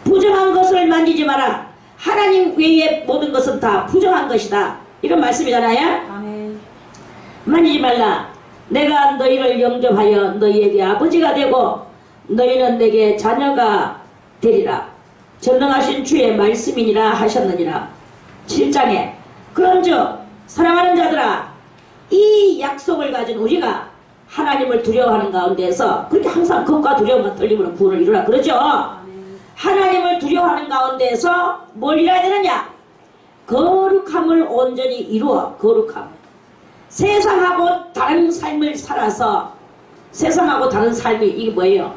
[SPEAKER 1] 부정한 것을 만지지 마라. 하나님 외의 모든 것은 다 부정한 것이다. 이런 말씀이잖아요.
[SPEAKER 2] 아멘.
[SPEAKER 1] 만지지 말라. 내가 너희를 영접하여 너희에게 아버지가 되고 너희는 내게 자녀가 되리라. 전능하신 주의 말씀이니라 하셨느니라. 7장에 그런즉 사랑하는 자들아, 이 약속을 가진 우리가 하나님을 두려워하는 가운데서 그렇게 항상 겁과 두려움과 떨림으로 구원을 이루라 그러죠.
[SPEAKER 2] 아멘.
[SPEAKER 1] 하나님을 두려워하는 가운데서 뭘 이뤄야 되느냐? 거룩함을 온전히 이루어. 거룩함. 세상하고 다른 삶을 살아서 세상하고 다른 삶이 이게 뭐예요?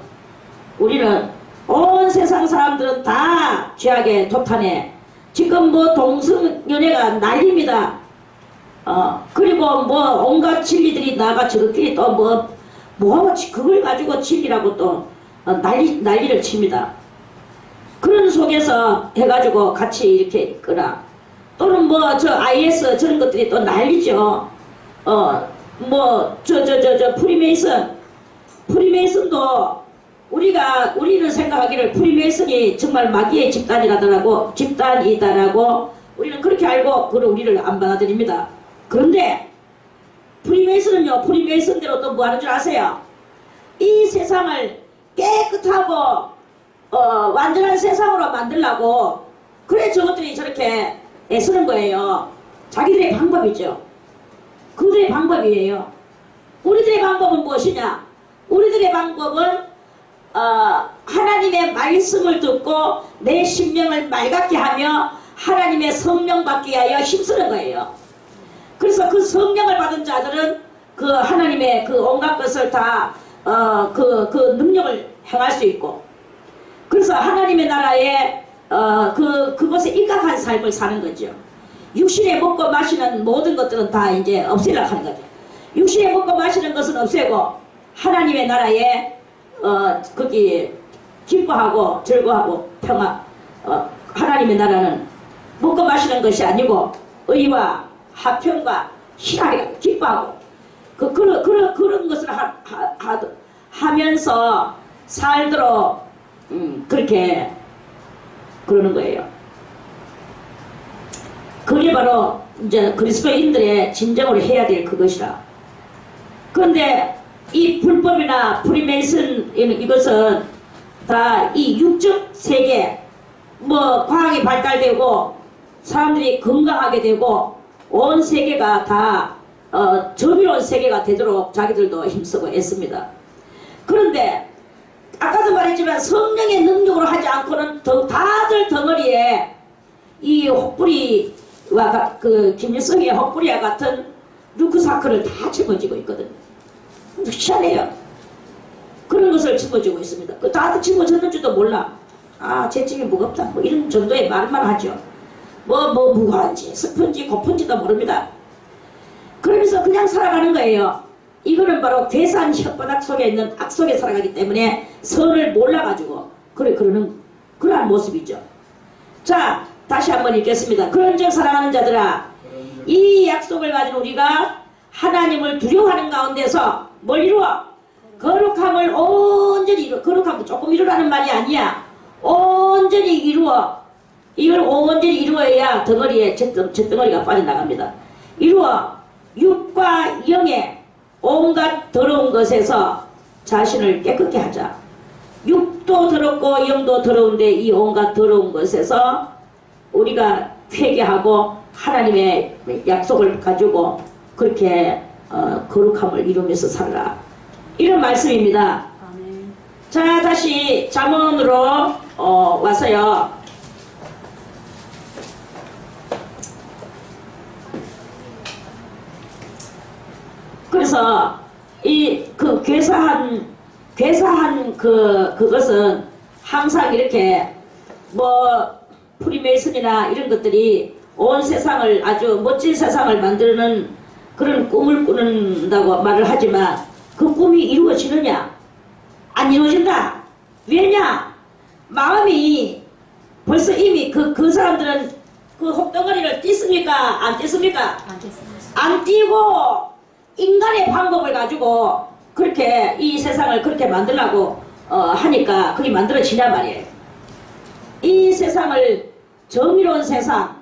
[SPEAKER 1] 우리는 온 세상 사람들은 다 죄악의 도탄에 지금 뭐 동성연애가 난립니다. 그리고 뭐 온갖 진리들이 나가 저들끼리 또 뭐 그걸 가지고 진리라고 또 난리를 칩니다. 그런 속에서 해가지고 같이 이렇게 있거나 또는 뭐 저 IS 저런 것들이 또 난리죠. 뭐 프리메이슨도 우리는 생각하기를 프리메이슨이 정말 마귀의 집단이다라고 우리는 그렇게 알고 그걸 우리를 안 받아들입니다. 그런데 프리메이슨은요, 프리메이슨대로 또 뭐 하는 줄 아세요? 이 세상을 깨끗하고 완전한 세상으로 만들려고 그래 저것들이 저렇게 애쓰는 거예요. 자기들의 방법이죠. 그들의 방법이에요. 우리들의 방법은 무엇이냐? 우리들의 방법은 하나님의 말씀을 듣고 내 심령을 맑게 하며 하나님의 성령 받기 위하여 힘쓰는 거예요. 그래서 그 성령을 받은 자들은 그 하나님의 그 온갖 것을 다 그 능력을 행할 수 있고, 그래서 하나님의 나라에 그것에 입각한 삶을 사는 거죠. 육신에 먹고 마시는 모든 것들은 다 이제 없애려고 하는 거죠. 육신에 먹고 마시는 것은 없애고 하나님의 나라에 거기 기뻐하고 즐거워하고 평화, 하나님의 나라는 먹고 마시는 것이 아니고 의와 화평과 희락이라 기뻐하고 그런 것을 하면서 살도록 그렇게 그러는 거예요. 그게 바로 이제 그리스도인들의 진정으로 해야 될 그것이라. 그런데 이 불법이나 프리메이슨 이것은 다 이 육적 세계, 뭐 과학이 발달되고 사람들이 건강하게 되고 온 세계가 다 정의로운 세계가 되도록 자기들도 힘쓰고 애씁니다. 그런데 아까도 말했지만 성령의 능력으로 하지 않고는 다들 덩어리에 이 혹부리와 그 김일성의 혹부리와 같은 루크사크를 다 짊어지고 있거든요. 희한해요. 그런 것을 짊어지고 있습니다. 그 다들 짊어졌는지도 몰라. 아, 재증이 무겁다. 뭐 이런 정도의 말만 하죠. 뭐 무거운지 슬픈지 고픈지도 모릅니다. 그러면서 그냥 살아가는 거예요. 이거는 바로 괴사한 혓바닥 속에 있는 악 속에 살아가기 때문에 선을 몰라가지고 그러한 모습이죠. 자, 다시 한번 읽겠습니다. 그런즉 사랑하는 자들아, 이 약속을 가진 우리가 하나님을 두려워하는 가운데서 뭘 이루어? 거룩함을 온전히 이루어. 거룩함도 조금 이루라는 말이 아니야. 온전히 이루어. 이걸 온전히 이루어야 덩어리에 잿덩어리가 빠져나갑니다. 이루어 육과 영의 온갖 더러운 것에서 자신을 깨끗게 하자. 육도 더럽고 영도 더러운데 이 온갖 더러운 것에서 우리가 회개하고 하나님의 약속을 가지고 그렇게 거룩함을 이루면서 살아라. 이런 말씀입니다.
[SPEAKER 2] 아멘.
[SPEAKER 1] 자, 다시 잠언으로 와서요. 그래서 그 괴사한 그것은 항상 이렇게 뭐 프리메이슨이나 이런 것들이 온 세상을 아주 멋진 세상을 만드는 그런 꿈을 꾸는다고 말을 하지만 그 꿈이 이루어지느냐? 안 이루어진다. 왜냐? 마음이 벌써 이미 그 사람들은 그 혹덩어리를 띄습니까? 안 띄습니까?
[SPEAKER 2] 안 됐습니다.
[SPEAKER 1] 안 띄고 인간의 방법을 가지고 그렇게 이 세상을 그렇게 만들라고 하니까 그게 만들어지냔 말이에요. 이 세상을 정의로운 세상,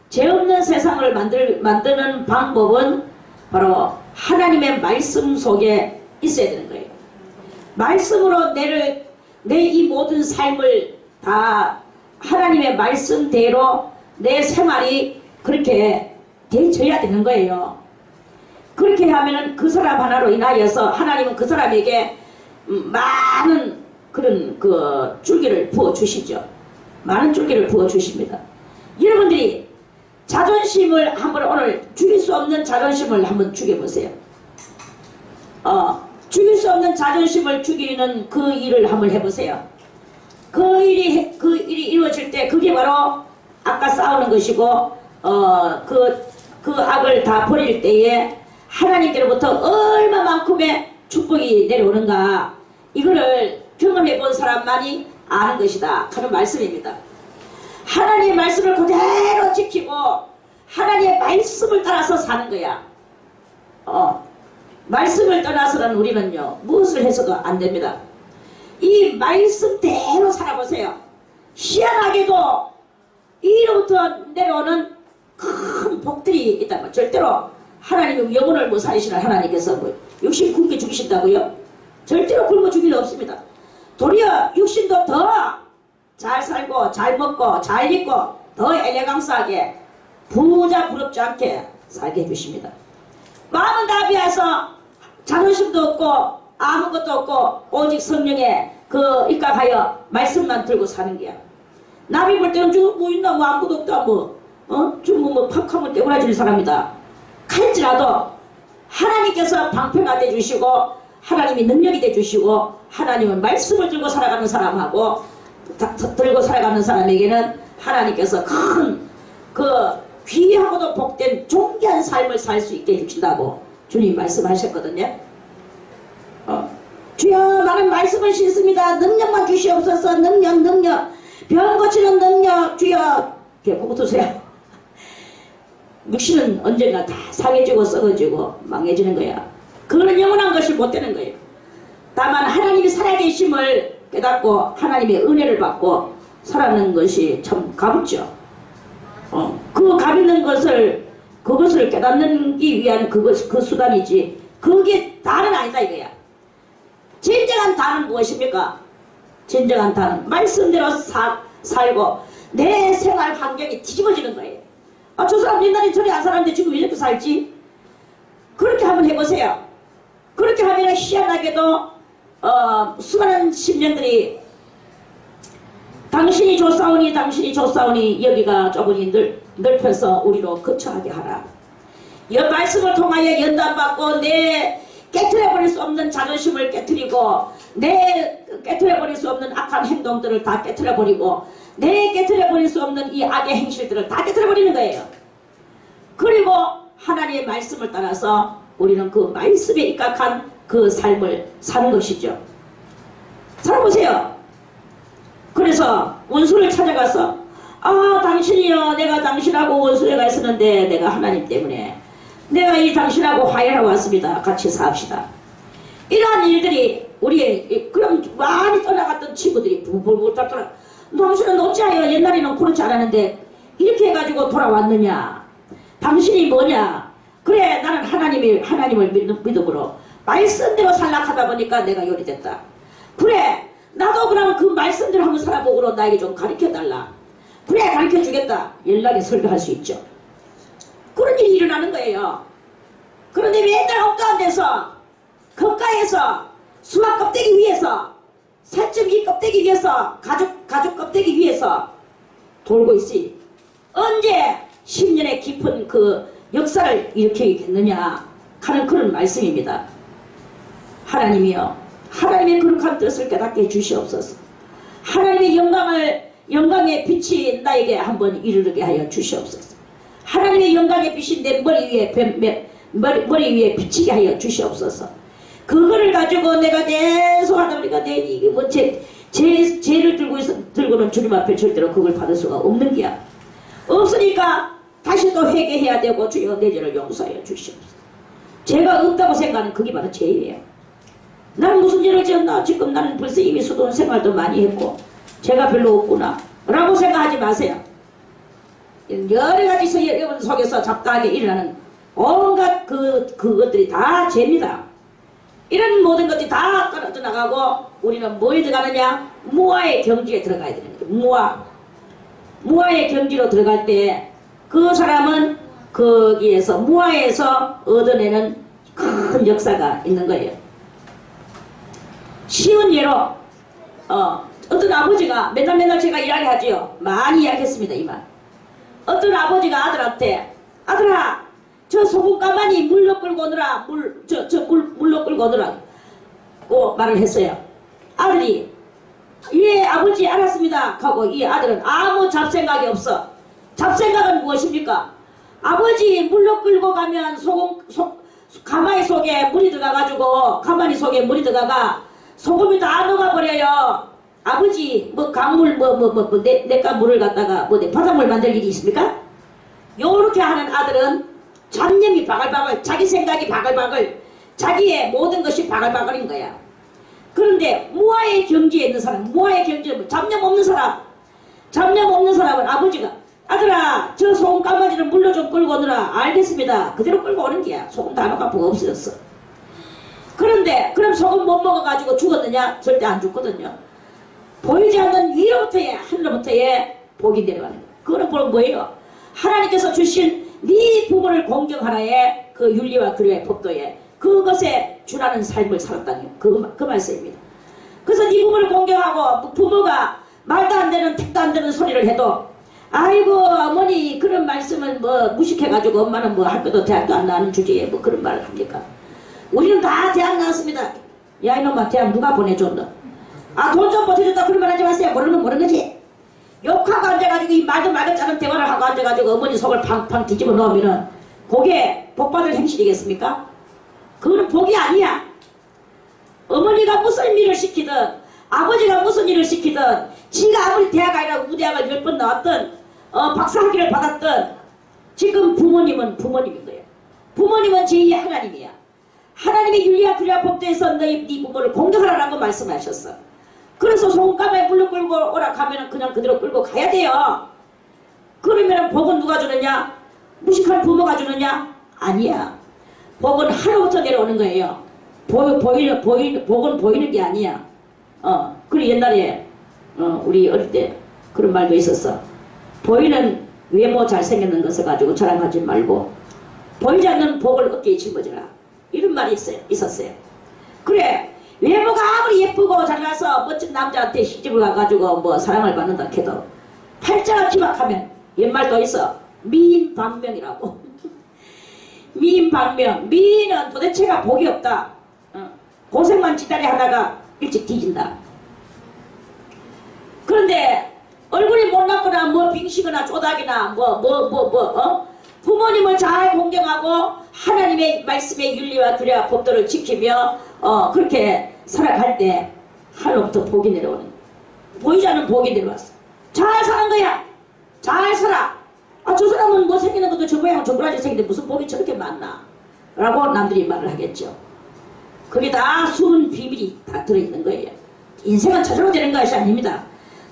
[SPEAKER 1] 죄 없는 세상을 만드는 방법은 바로 하나님의 말씀 속에 있어야 되는 거예요. 말씀으로 내 이 모든 삶을 다 하나님의 말씀대로 내 생활이 그렇게 되어야 되는 거예요. 그렇게 하면은 그 사람 하나로 인하여서 하나님은 그 사람에게 많은 그런 그 줄기를 부어 주시죠. 많은 줄기를 부어 주십니다. 여러분들이 자존심을 한번 오늘 죽일 수 없는 자존심을 한번 죽여보세요. 죽일 수 없는 자존심을 죽이는 그 일을 한번 해보세요. 그 일이 이루어질 때 그게 바로 아까 싸우는 것이고 그 악을 다 버릴 때에 하나님께로부터 얼마만큼의 축복이 내려오는가 이거를 경험해 본 사람만이 아는 것이다 하는 말씀입니다. 하나님의 말씀을 그대로 지키고 하나님의 말씀을 따라서 사는 거야. 말씀을 떠나서는 우리는요 무엇을 해서도 안 됩니다. 이 말씀대로 살아보세요. 희한하게도 이로부터 내려오는 큰 복들이 있다고. 절대로 하나님이 영혼을 못 살리시는 하나님께서 뭐 육신 굶게 죽이신다고요? 절대로 굶어 죽일 일 없습니다. 도리어 육신도 더 잘 살고 잘 먹고 잘 입고 더 엘레강스하게 부자 부럽지 않게 살게 해주십니다. 마음은 다 비어서 자존심도 없고 아무것도 없고 오직 성령에 그 입각하여 말씀만 들고 사는 게야. 남이 볼 때는 뭐 있나 뭐 아무것도 없다 뭐 팍하면 떼고라지는 사람이다 할지라도 하나님께서 방패가 돼주시고 하나님이 능력이 돼주시고 하나님은 말씀을 들고 살아가는 사람하고 들고 살아가는 사람에게는 하나님께서 큰 그 귀하고도 복된 존귀한 삶을 살 수 있게 해주신다고 주님 말씀하셨거든요. 주여 나는 말씀을 신습니다. 능력만 주시옵소서. 능력 병 고치는 능력 주여. 그거 드세요. 육신은 언젠가 다 상해지고 썩어지고 망해지는 거야. 그거는 영원한 것이 못 되는 거예요. 다만 하나님이 살아계심을 깨닫고 하나님의 은혜를 받고 살아가는 것이 참 가볍죠. 그 가볍는 그것을 깨닫기 위한 그 수단이지 그게 다는 아니다 이거야. 진정한 다는 무엇입니까? 진정한 다는 말씀대로 살고 내 생활 환경이 뒤집어지는 거예요. 저 사람 옛날에 저리 안 살았는데 지금 왜 이렇게 살지? 그렇게 한번 해보세요. 그렇게 하면 희한하게도 수많은 심령들이 당신이 조사오니 여기가 좁으니 넓혀서 우리로 거처하게 하라. 이 말씀을 통하여 연단받고 내 깨트려버릴 수 없는 자존심을 깨트리고 내 깨트려버릴 수 없는 악한 행동들을 다 깨트려버리고 내 깨트려버릴 수 없는 이 악의 행실들을 다 깨트려버리는 거예요. 그리고 하나님의 말씀을 따라서 우리는 그 말씀에 입각한 그 삶을 사는 것이죠. 살아보세요. 그래서 원수를 찾아가서 당신이요 내가 당신하고 원수가 있었는데 내가 하나님 때문에 내가 이 당신하고 화해하러 왔습니다. 같이 삽시다. 이러한 일들이 우리 그럼 많이 떠나갔던 친구들이 불불불 떠나 당신은 어찌하여 옛날에는 그렇지 않았는데 이렇게 해가지고 돌아왔느냐. 당신이 뭐냐. 그래 나는 하나님을 믿음으로 말씀대로 살락하다 보니까 내가 요리됐다. 그래 나도 그럼 그 말씀대로 한번 살아보고 나에게 좀 가르쳐달라. 그래 가르쳐주겠다. 연락에 설교할 수 있죠. 그런 일이 일어나는 거예요. 그런데 맨날 헛가운데서 겉가에서 수박 껍데기 위에서 살점 이 껍데기 위에서 가죽 껍데기 위에서 돌고 있으니 언제 10년의 깊은 그 역사를 일으키겠느냐 하는 그런 말씀입니다. 하나님이여 하나님의 거룩한 뜻을 깨닫게 해주시옵소서. 하나님의 영광의 빛이 나에게 한번 이르게 하여 주시옵소서. 하나님의 영광의 빛이 내 머리 위에 비치게 하여 주시옵소서. 그거를 가지고 내가 계속 하다 보니까 이게 죄를 들고는 주님 앞에 절대로 그걸 받을 수가 없는 게야. 없으니까 다시 또 회개해야 되고 주여 내 죄를 용서해 주시옵소서. 죄가 없다고 생각하는 그게 바로 죄예요. 나는 무슨 죄를 지었나? 지금 나는 벌써 이미 수도원 생활도 많이 했고 죄가 별로 없구나 라고 생각하지 마세요. 여러 가지 여러분 속에서 잡다하게 일어나는 온갖 그것들이 다 죄입니다. 이런 모든 것들이 다 떨어져 나가고 우리는 뭐에 들어가느냐? 무아의 경지에 들어가야 되는 거예요. 무아의 경지로 들어갈 때 그 사람은 거기에서 무아에서 얻어내는 큰 역사가 있는 거예요. 쉬운 예로 어떤 아버지가 맨날 제가 이야기하지요. 많이 이야기했습니다. 이만. 어떤 아버지가 아들한테 아들아 저 소금 가만히 물로 끌고 오느라 물로 끌고 오느라고 말을 했어요. 아들이 예 아버지 알았습니다 하고 이 아들은 아무 잡생각이 없어. 잡생각은 무엇입니까? 아버지 물로 끌고 가면 가마니 속에 물이 들어가가지고 가마니 속에 물이 들어가가 소금이 다 녹아버려요. 아버지 뭐 강물 내가 물을 갖다가 바닷물 만들 일이 있습니까? 요렇게 하는 아들은 잡념이 바글바글 자기 생각이 바글바글 자기의 모든 것이 바글바글인 거야. 그런데 무아의 경지에 있는 사람 무아의 경지는 잡념 없는 사람은 아버지가 아들아 저 소금 까마지를 물로 좀 끌고 오느라 알겠습니다. 그대로 끌고 오는 게야. 소금 다 녹아보고 없어졌어. 그런데 그럼 소금 못 먹어가지고 죽었느냐? 절대 안 죽거든요. 보이지 않는 위로부터의 하늘로부터의 복이 내려가는 거예요. 그거는 바로 뭐예요? 하나님께서 주신 네 부모를 공경하라의 그 윤리와 규례의 법도에 그것에 준하는 삶을 살았다는 그 말씀입니다. 그래서 네 부모를 공경하고 부모가 말도 안 되는 택도 안 되는 소리를 해도 아이고 어머니 그런 말씀은 뭐 무식해가지고 엄마는 뭐 학교도 대학도 안 나오는 주제에 뭐 그런 말을 합니까? 우리는 다 대학 나왔습니다. 야 이놈아 대학 누가 보내줬노? 아 돈 좀 보태줬다 그런 말 하지 마세요. 모르는 건 모르는 거지. 욕하고 앉아가지고 이 말도 짜는 대화를 하고 앉아가지고 어머니 속을 팡팡 뒤집어 놓으면은 그게 복받을 행실이겠습니까? 그거는 복이 아니야. 어머니가 무슨 일을 시키든 아버지가 무슨 일을 시키든 지가 아무리 대학 아니라고 무대학을 10번 나왔든 박사학위를 받았든 지금 부모님은 부모님인 거예요. 부모님은 제2의 하나님이야. 하나님의 윤리와 규례와 법도에서 네 부모를 공경하라고 말씀하셨어. 그래서 소금가마에 물로 끌고 오라 가면은 그냥 그대로 끌고 가야 돼요. 그러면은 복은 누가 주느냐? 무식한 부모가 주느냐? 아니야. 복은 하루부터 내려오는 거예요. 복은 보이는 게 아니야. 그리고 옛날에 우리 어릴 때 그런 말도 있었어. 보이는 외모 잘생겼는 것을 가지고 자랑하지 말고 보이지 않는 복을 어깨에 짊어지라. 이런 말이 있었어요. 그래 외모가 아무리 예쁘고 잘나서 멋진 남자한테 시집을 가가지고 뭐 사랑을 받는다 해도 팔자가 기박하면 옛말도 있어. 미인방명이라고. 미인방명. 미인은 도대체가 복이 없다. 고생만 지다리 하다가 일찍 뒤진다. 그런데 얼굴이 못났거나 뭐 빙시거나 쪼닥이나 부모님을 잘 공경하고 하나님의 말씀의 윤리와 규례와 법도를 지키며 그렇게 살아갈 때 하늘로부터 복이 내려오는 보이지 않는 복이 내려왔어. 잘 사는 거야. 잘 살아. 아 저 사람은 뭐 생기는 것도 저 모양 저 꼬라지 생긴데 무슨 복이 저렇게 많나 라고 남들이 말을 하겠죠. 그게 다 숨은 비밀이 다 들어있는 거예요. 인생은 저절로 되는 것이 아닙니다.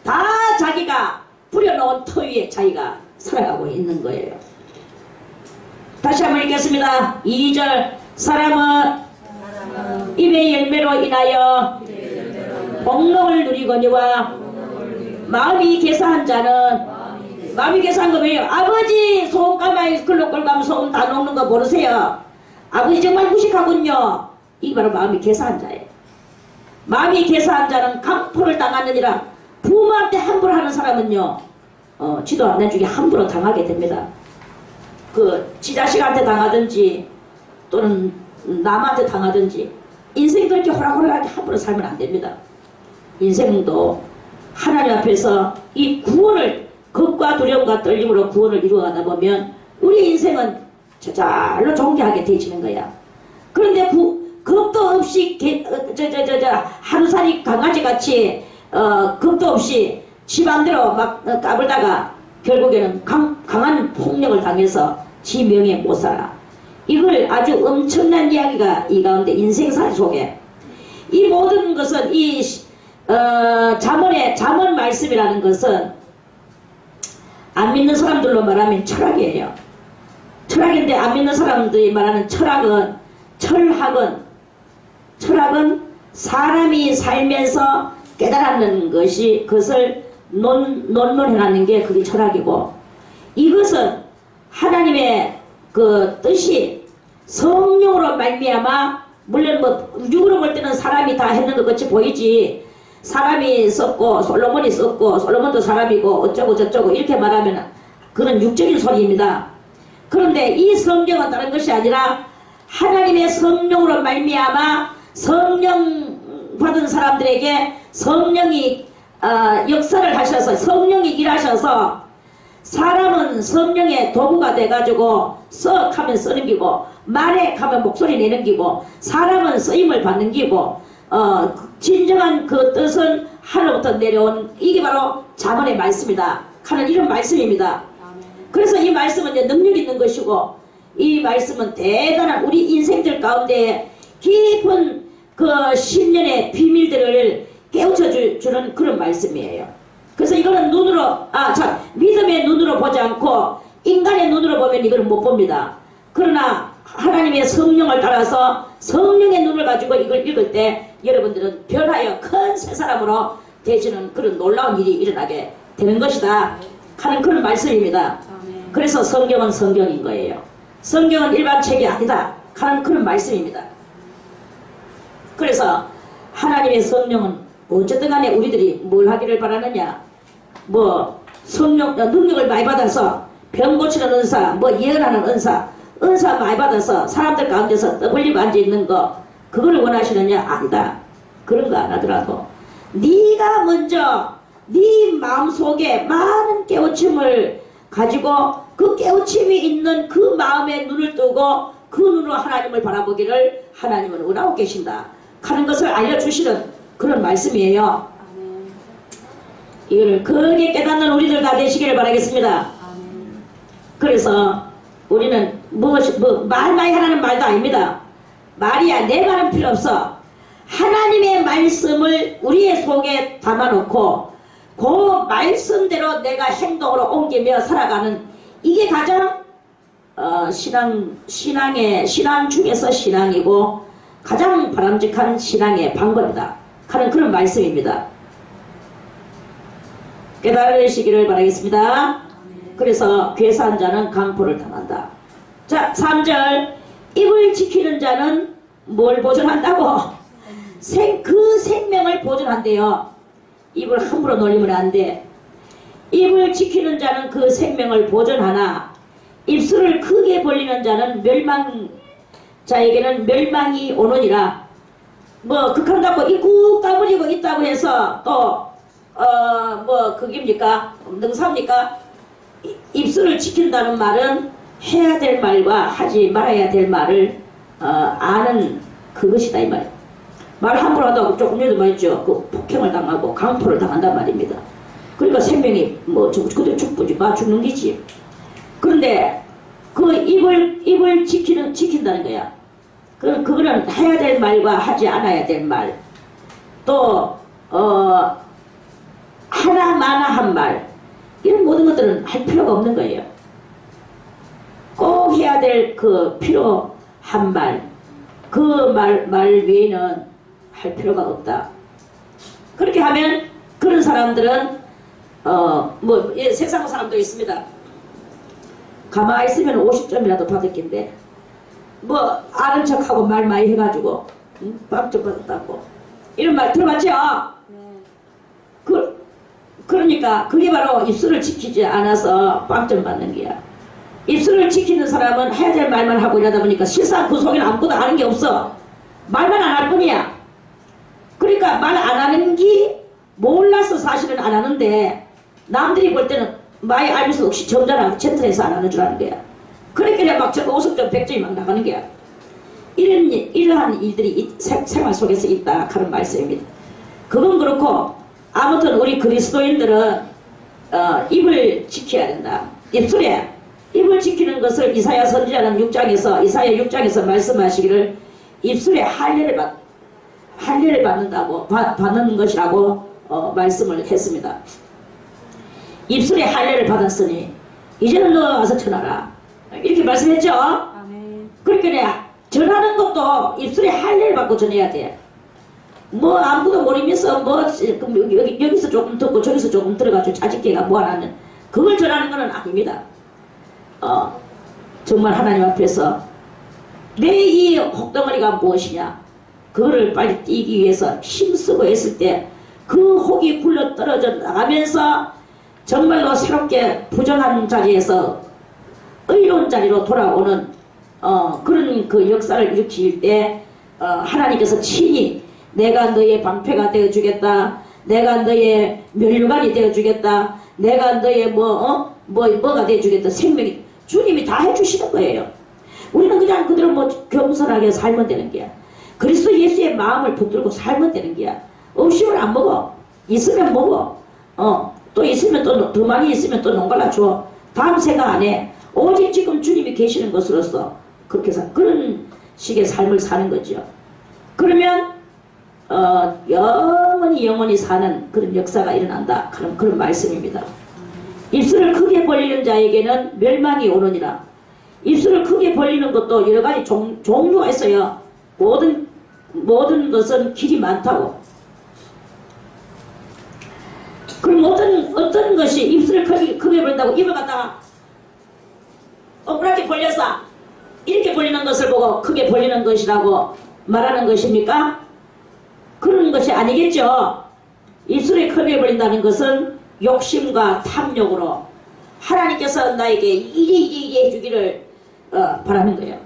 [SPEAKER 1] 다 자기가 뿌려놓은 터 위에 자기가 살아가고 있는 거예요. 다시 한번 읽겠습니다. 2절 사람은 입의 열매로 인하여 복록을 누리거니와 마음이 개사한 자는 마음이 개사한 거 뭐예요? 아버지 소금 가마에 끌고 가면 소금 다 녹는 거 모르세요? 아버지 정말 무식하군요. 이게 바로 마음이 개사한 자예요. 마음이 개사한 자는 강포를 당하느니라. 부모한테 함부로 하는 사람은요 지도 안 나중에 함부로 당하게 됩니다. 지 자식한테 당하든지 또는 남한테 당하든지 인생이 그렇게 호락호락하게 함부로 살면 안 됩니다. 인생도 하나님 앞에서 이 구원을 겁과 두려움과 떨림으로 구원을 이루어가다 보면 우리 인생은 저절로 존귀하게 되어지는 거야. 그런데 겁도 없이 하루살이 강아지같이 겁도 없이 집안대로 막 까불다가 결국에는 강한 폭력을 당해서 지 명예 못 살아. 이걸 아주 엄청난 이야기가 이 가운데 인생사 속에 이 모든 것은 이 잠언 말씀이라는 것은 안 믿는 사람들로 말하면 철학이에요. 철학인데 안 믿는 사람들이 말하는 철학은 사람이 살면서 깨달았는 것이 그것을 논문해놨는 게 그게 철학이고, 이것은 하나님의 그 뜻이 성령으로 말미암아, 물론 뭐 육으로 볼 때는 사람이 다 했는 것 같이 보이지, 사람이 썼고 솔로몬이 썼고 솔로몬도 사람이고 어쩌고 저쩌고 이렇게 말하면 그건 육적인 소리입니다. 그런데 이 성경은 다른 것이 아니라 하나님의 성령으로 말미암아 성령 받은 사람들에게 성령이 역사를 하셔서, 성령이 일하셔서 사람은 성령의 도구가 돼가지고 썩 하면 쓰는 기고, 말해 하면 목소리 내는 기고, 사람은 쓰임을 받는 기고, 진정한 그 뜻은 하늘부터 내려온, 이게 바로 잠언의 말씀이다 하는 이런 말씀입니다. 그래서 이 말씀은 이제 능력 있는 것이고, 이 말씀은 대단한 우리 인생들 가운데 깊은 그 10년의 비밀들을 깨우쳐 주는 그런 말씀이에요. 그래서 이거는 믿음의 눈으로 보지 않고 인간의 눈으로 보면 이거는 못 봅니다. 그러나 하나님의 성령을 따라서 성령의 눈을 가지고 이걸 읽을 때 여러분들은 변하여 큰 새 사람으로 되시는 그런 놀라운 일이 일어나게 되는 것이다 하는 그런 말씀입니다. 그래서 성경은 성경인 거예요. 성경은 일반 책이 아니다 하는 그런 말씀입니다. 그래서 하나님의 성령은 어쨌든 간에 우리들이 뭘 하기를 바라느냐, 뭐 성령 능력을 많이 받아서 병 고치는 은사, 뭐 예언하는 은사 많이 받아서 사람들 가운데서 떠벌리고 앉아있는 거, 그걸 원하시느냐? 아니다. 그런 거 안 하더라도 네가 먼저 네 마음속에 많은 깨우침을 가지고 그 깨우침이 있는 그 마음의 눈을 뜨고 그 눈으로 하나님을 바라보기를 하나님은 원하고 계신다 하는 것을 알려주시는 그런 말씀이에요. 이거를 크게 깨닫는 우리들 다 되시기를 바라겠습니다. 그래서 우리는 말 많이 하라는 말도 아닙니다. 말이야 내 말은 필요 없어. 하나님의 말씀을 우리의 속에 담아놓고 그 말씀대로 내가 행동으로 옮기며 살아가는, 이게 가장 신앙 중에서 신앙이고 가장 바람직한 신앙의 방법이다 하는 그런 말씀입니다. 깨달으시기를 바라겠습니다. 그래서 괴사한 자는 강포를 당한다. 자, 3절, 입을 지키는 자는 뭘 보존한다고? 그 생명을 보존한대요. 입을 함부로 놀리면 안 돼. 입을 지키는 자는 그 생명을 보존하나 입술을 크게 벌리는 자는 자에게는 멸망이 오느니라. 뭐 극한다고 입국 까불이고 있다고 해서 또 그깁니까? 능사입니까? 입술을 지킨다는 말은 해야 될 말과 하지 말아야 될 말을 아는 그것이다 이 말. 말 함부로 하다가 조금 전에도 말했죠. 그 폭행을 당하고 강포를 당한단 말입니다. 그러니까 생명이 그대로 죽는 기지. 그런데 그 입을 지킨다는 거야. 그거는 해야 될 말과 하지 않아야 될 말, 또 하나마나한 말, 이런 모든 것들은 할 필요가 없는 거예요. 꼭 해야 될 그 필요한 말, 그 말 외에는 할 필요가 없다. 그렇게 하면 그런 사람들은 세상 사람도 있습니다. 가만히 있으면 50점이라도 받을 낀데 아는 척하고 말 많이 해가지고 빵점 받았다고 이런 말 들어봤죠? 네. 그러니까 그게 바로 입술을 지키지 않아서 빵점 받는 거야. 입술을 지키는 사람은 해야 될 말만 하고 이러다 보니까 실상 그 속에는 아무것도 아는 게 없어. 말만 안 할 뿐이야. 그러니까 말 안 하는 게 몰라서 사실은 안 하는데 남들이 볼 때는 많이 알면서 혹시 점잖아 젠틀해서 안 하는 줄 아는 거야. 그러니까 막 저거 50점 100점이 막 나가는 거야. 이러한 일들이 생활 속에서 있다 하는 말씀입니다. 그건 그렇고 아무튼 우리 그리스도인들은 입을 지켜야 된다. 입을 지키는 것을 이사야 선지자는 6장에서 이사야 6장에서 말씀하시기를 입술에 할례를 받는 것이라고 말씀을 했습니다. 입술에 할례를 받았으니 이제는 너 와서 전하라. 이렇게 말씀했죠.
[SPEAKER 2] 아멘.
[SPEAKER 1] 그러니까 전하는 것도 입술에 할례를 받고 전해야 돼. 뭐 아무도 모르면서 뭐 여기서 조금 듣고 저기서 조금 들어가지고 자식계가 뭐하는 그걸 전하는 것은 아닙니다. 정말 하나님 앞에서 내 이 혹덩어리가 무엇이냐 그거를 빨리 띄기 위해서 힘쓰고 했을 때 그 혹이 굴러 떨어져 나가면서 정말로 새롭게 부정한 자리에서 의로운 자리로 돌아오는 그런 그 역사를 일으킬 때 하나님께서 친히 내가 너의 방패가 되어주겠다. 내가 너의 면류관이 되어주겠다. 내가 너의 뭐가 되어주겠다. 생명이 주님이 다 해주시는 거예요. 우리는 그냥 그대로 뭐 겸손하게 살면 되는 게야. 그리스도 예수의 마음을 붙들고 살면 되는 게야. 없으면 안 먹어. 있으면 먹어. 또 있으면 또 더 많이 있으면 또 농갈라 줘. 다음 생각 안 해. 오직 지금 주님이 계시는 것으로서 그렇게 그런 식의 삶을 사는 거죠. 그러면 영원히 사는 그런 역사가 일어난다. 그런 말씀입니다. 입술을 크게 벌리는 자에게는 멸망이 오느니라. 입술을 크게 벌리는 것도 여러 가지 종류가 있어요. 모든 것은 길이 많다고. 그럼 어떤 것이 입술을 크게 벌린다고 입을 갖다가 동그랗게 벌려서 이렇게 벌리는 것을 보고 크게 벌리는 것이라고 말하는 것입니까? 그런 것이 아니겠죠. 입술을 크게 벌린다는 것은 욕심과 탐욕으로 하나님께서 나에게 이게 해주기를 바라는 거예요.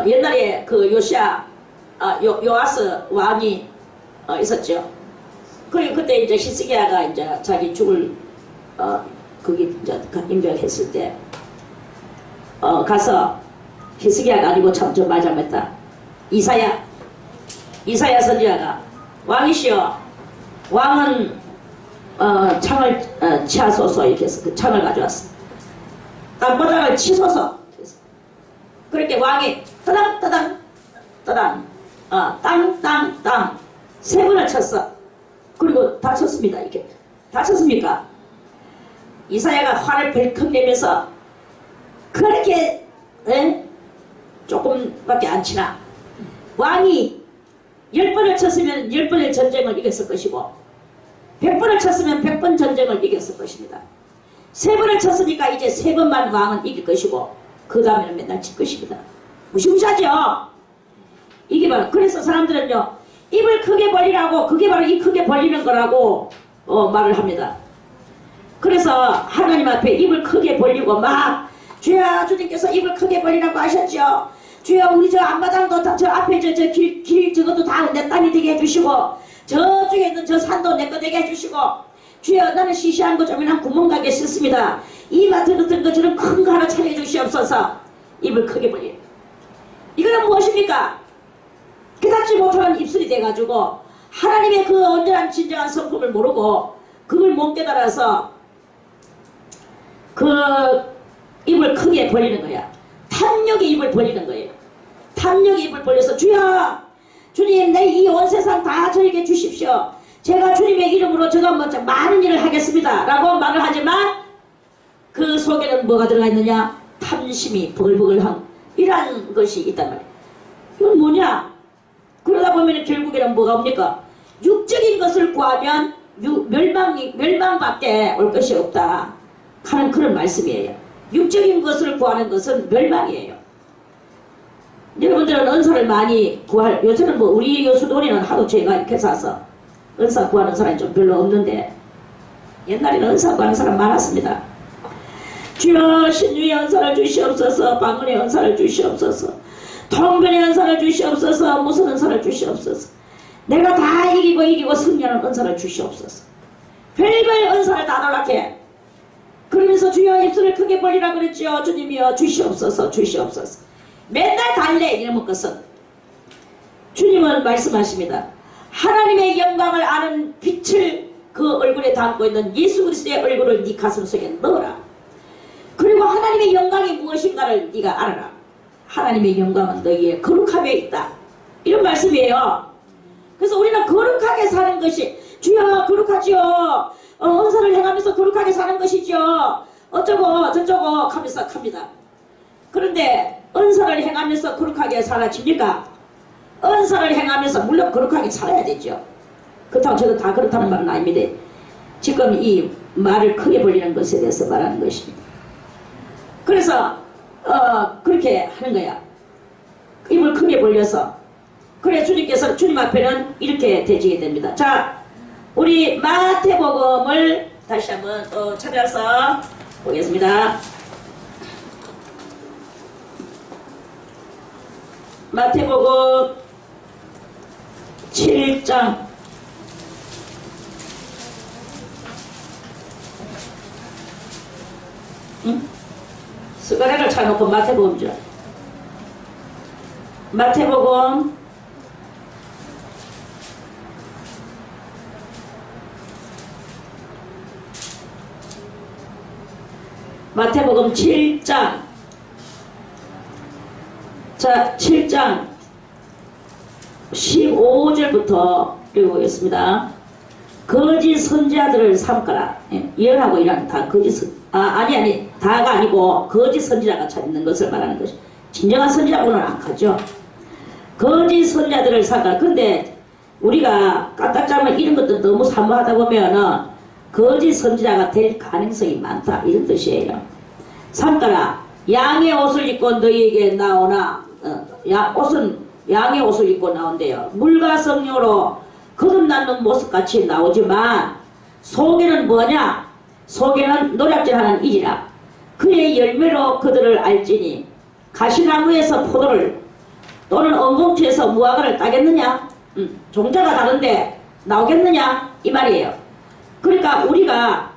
[SPEAKER 1] 옛날에 그 요아스 왕이 있었죠. 그리고 그때 이제 히스기야가 이제 자기 죽을 거기 이제 임명했을 때 가서 히스기야가 아니고 참 말 잘못했다. 이사야 선지자가 왕이시여 왕은 창을 치하소서 이렇게 해서 그 창을 가져왔어. 땅바닥을 치소서. 그렇게 왕이 따당 땅 세 번을 쳤어. 그리고 다쳤습니다. 이렇게 다쳤습니까? 이사야가 화를 벌컥 내면서 그렇게 조금밖에 안 치나 왕이 10번을 쳤으면 10번의 전쟁을 이겼을 것이고 100번을 쳤으면 100번 전쟁을 이겼을 것입니다. 3번을 쳤으니까 이제 3번만 왕은 이길 것이고 그 다음에는 맨날 질 것입니다. 무시무시하죠? 이게 바로 그래서 사람들은요 입을 크게 벌리라고 그게 바로 이 크게 벌리는 거라고 말을 합니다. 그래서 하나님 앞에 입을 크게 벌리고 막 주여 주님께서 입을 크게 벌리라고 하셨죠. 주여 우리 저 앞마당도 저 앞에 길 저것도 다 내 땅이 되게 해주시고 저쪽에 있는 저 산도 내 거 되게 해주시고 주여 나는 시시한 거 좀이나 구멍 가게 싫습니다. 이 같은 것처럼 큰 거 하나 차려주시옵소서. 입을 크게 벌리. 이거는 무엇입니까? 깨닫지 못하는 입술이 돼가지고 하나님의 그 온전한 진정한 성품을 모르고 그걸 못 깨달아서 그 입을 크게 벌리는 거야. 탐욕의 입을 벌리는 거예요. 탐욕의 입을 벌려서 주여 주님 내 이 온 세상 다 저에게 주십시오. 제가 주님의 이름으로 제가 뭐 많은 일을 하겠습니다 라고 말을 하지만 그 속에는 뭐가 들어가 있느냐? 탐심이 버글버글한 이런 것이 있단 말이에요. 이건 뭐냐? 그러다 보면 결국에는 뭐가 옵니까? 육적인 것을 구하면 멸망밖에 올 것이 없다 하는 그런 말씀이에요. 육적인 것을 구하는 것은 멸망이에요. 여러분들은 은사를 많이 요새는 뭐 우리 여수도리는 하도 제가 이렇게 사서 은사 구하는 사람이 좀 별로 없는데 옛날에는 은사 구하는 사람 많았습니다. 주여 신유의 은사를 주시옵소서. 방언의 은사를 주시옵소서. 통변의 은사를 주시옵소서. 무슨 은사를 주시옵소서. 내가 다 이기고 승리하는 은사를 주시옵소서. 별별 은사를 다 달라게. 그러면서 주여 입술을 크게 벌리라 그랬죠. 주님이여 주시옵소서 주시옵소서. 맨날 달래 이러면 것은 주님은 말씀하십니다. 하나님의 영광을 아는 빛을 그 얼굴에 담고 있는 예수 그리스도의 얼굴을 네 가슴 속에 넣어라. 그리고 하나님의 영광이 무엇인가를 네가 알아라. 하나님의 영광은 너희의 거룩함에 있다. 이런 말씀이에요. 그래서 우리는 거룩하게 사는 것이 주여 거룩하지요. 언사를 행하면서 거룩하게 사는 것이죠. 어쩌고 저쩌고 하면서 갑니다. 그런데 언사를 행하면서 거룩하게 살아집니까? 언사를 행하면서 물론 거룩하게 살아야 되죠. 그렇다고 저도 다 그렇다는 말은 아닙니다. 지금 이 말을 크게 벌리는 것에 대해서 말하는 것입니다. 그래서 그렇게 하는 거야. 입을 크게 벌려서. 그래 주님께서 주님 앞에는 이렇게 되지게 됩니다. 자, 우리 마태복음을 다시 한번 찾아서 보겠습니다. 마태복음 7장 숟가락을 차놓고 마태복음 줄. 마태복음 7장. 자, 7장 15절부터 읽어보겠습니다. 거짓 선지자들을 삼가라. 예언하고 이란 다 거짓 아니 다가 아니고 거짓 선지자가 찾는 것을 말하는 것이. 진정한 선지자고는 안 가죠. 거짓 선지자들을 삼가라. 근데 우리가 까딱 잡으면 이런 것도 너무 사모하다 보면은 거짓 선지자가 될 가능성이 많다 이런 뜻이에요. 삼가라. 양의 옷을 입고 너희에게 나오나 옷은 양의 옷을 입고 나온대요. 물과 성령으로 거듭나는 모습같이 나오지만 속에는 뭐냐? 속에는 노략질하는 일이라. 그의 열매로 그들을 알지니 가시나무에서 포도를 또는 엉겅퀴에서 무화과를 따겠느냐? 종자가 다른데 나오겠느냐? 이 말이에요. 그러니까 우리가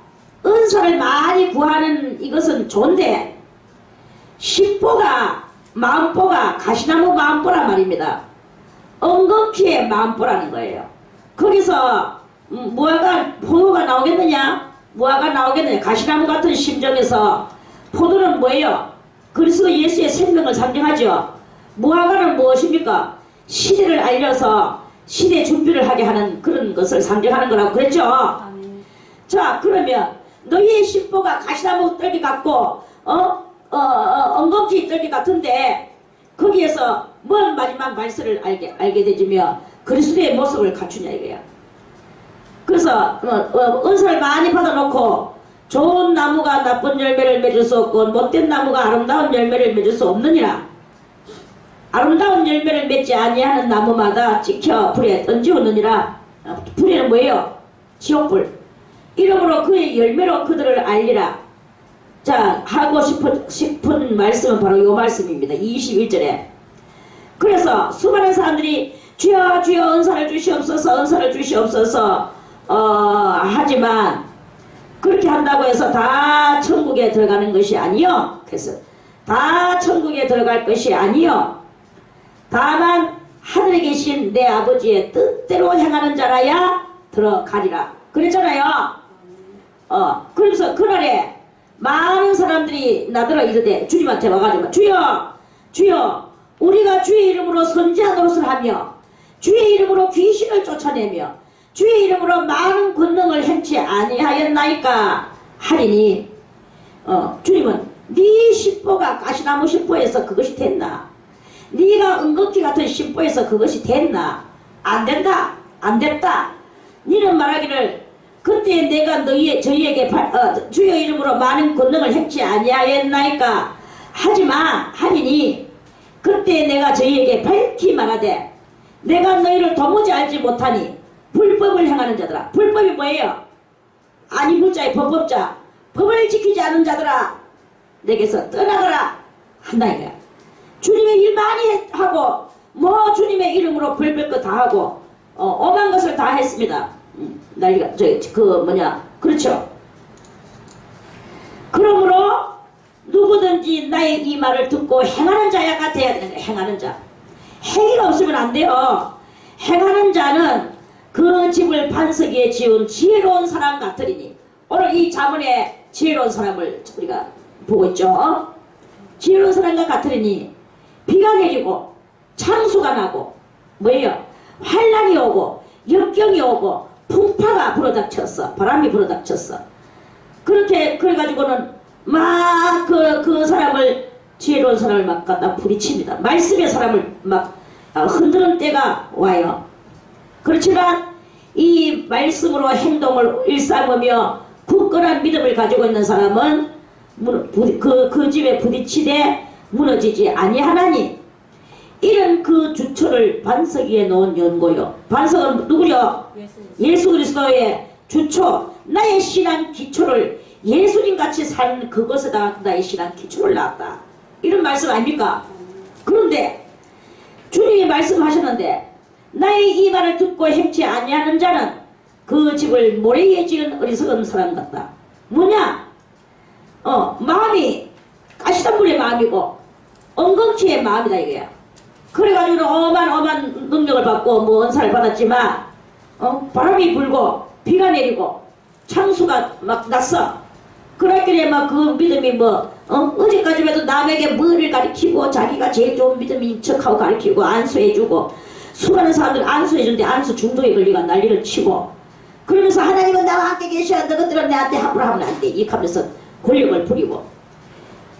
[SPEAKER 1] 은사를 많이 구하는 이것은 좋은데 십보가 마음보가 가시나무 마음보란 말입니다. 엉겅퀴의 마음보라는 거예요. 거기서 무화과 포도가 나오겠느냐? 무화과 나오겠느냐? 가시나무 같은 심정에서 포도는 뭐예요? 그리스도 예수의 생명을 상징하죠. 무화과는 무엇입니까? 시대를 알려서 시대 준비를 하게 하는 그런 것을 상징하는 거라고 그랬죠.
[SPEAKER 2] 아멘.
[SPEAKER 1] 자, 그러면 너희의 십보가 가시나무 떨기 같고 엉겅퀴 떨기 같은데 거기에서 뭔 마지막 말씀을 알게 되지며 그리스도의 모습을 갖추냐 이거야. 그래서 은사를 많이 받아놓고 좋은 나무가 나쁜 열매를 맺을 수 없고 못된 나무가 아름다운 열매를 맺을 수 없느니라. 아름다운 열매를 맺지 아니하는 나무마다 찍혀 불에 던지우느니라. 불에는 뭐예요? 지옥불. 이러므로 그의 열매로 그들을 알리라. 자, 하고 싶은 말씀은 바로 이 말씀입니다. 21절에. 그래서 수많은 사람들이 주여 주여 은사를 주시옵소서 은사를 주시옵소서 하지만 그렇게 한다고 해서 다 천국에 들어가는 것이 아니요. 그래서 다 천국에 들어갈 것이 아니요. 다만 하늘에 계신 내 아버지의 뜻대로 행하는 자라야 들어가리라. 그랬잖아요. 그러면서 그날에 많은 사람들이 나더러 이르되 주님한테 와가지고 주여 주여 우리가 주의 이름으로 선지자 노릇을 하며 주의 이름으로 귀신을 쫓아내며 주의 이름으로 많은 권능을 행치 아니하였나이까 하리니 주님은 네 십보가 가시나무 십보에서 그것이 됐나? 네가 엉겅퀴 같은 십보에서 그것이 됐나? 안 된다. 안 됐다. 니는 말하기를 그때 내가 저희에게 주여 이름으로 많은 권능을 행치 아니하였나이까 하지만 하리니 그때 내가 저희에게 밝히 말하되 내가 너희를 도무지 알지 못하니 불법을 행하는 자들아. 불법이 뭐예요? 아니 불자의 법법자. 법을 지키지 않은 자들아 내게서 떠나가라 한다 이거야. 주님의 일 많이 하고 뭐 주님의 이름으로 별별 거 다 하고 오만 것을 다 했습니다. 난리가 그렇죠. 그러므로 누구든지 나의 이 말을 듣고 행하는 자야가 돼야 되는 거야. 행하는 자. 행위가 없으면 안 돼요. 행하는 자는 그 집을 반석 위에 지은 지혜로운 사람 같으리니. 오늘 이 자문에 지혜로운 사람을 우리가 보고 있죠. 지혜로운 사람과 같으리니 비가 내리고 창수가 나고 뭐예요? 환란이 오고 역경이 오고 풍파가 불어닥쳤어. 바람이 불어닥쳤어. 그렇게 그래가지고는 막 그 사람을 지혜로운 사람을 막 갖다 부딪힙니다. 말씀의 사람을 막 흔드는 때가 와요. 그렇지만 이 말씀으로 행동을 일삼으며 굳건한 믿음을 가지고 있는 사람은 그 집에 부딪히되 무너지지 아니하나니 이런 그 주초를 반석 위에 놓은 연고요. 반석은 누구요? 예수 그리스도의 주초, 나의 신앙 기초를 예수님같이 산 그것에다가 나의 신앙 기초를 놨다. 이런 말씀 아닙니까? 그런데 주님이 말씀하셨는데 나의 이 말을 듣고 행치 아니하는 자는 그 집을 모래 위에 지은 어리석은 사람 같다. 뭐냐? 마음이 가시덤불의 마음이고 엉겅퀴의 마음이다 이거야. 그래가지고 어마어마한 능력을 받고 뭐 은사를 받았지만 바람이 불고 비가 내리고 창수가 막 났어. 그랬길래 막 그 믿음이 어제까지만 해도 남에게 뭐를 가르치고 자기가 제일 좋은 믿음인 척하고 가르치고 안수해주고 수많은 사람들 안수해주는데 안수 중독에 걸리가 난리를 치고 그러면서 하나님은 나와 함께 계셔. 너희들은 내한테 함부로 하면 안 돼. 이 하면서 권력을 부리고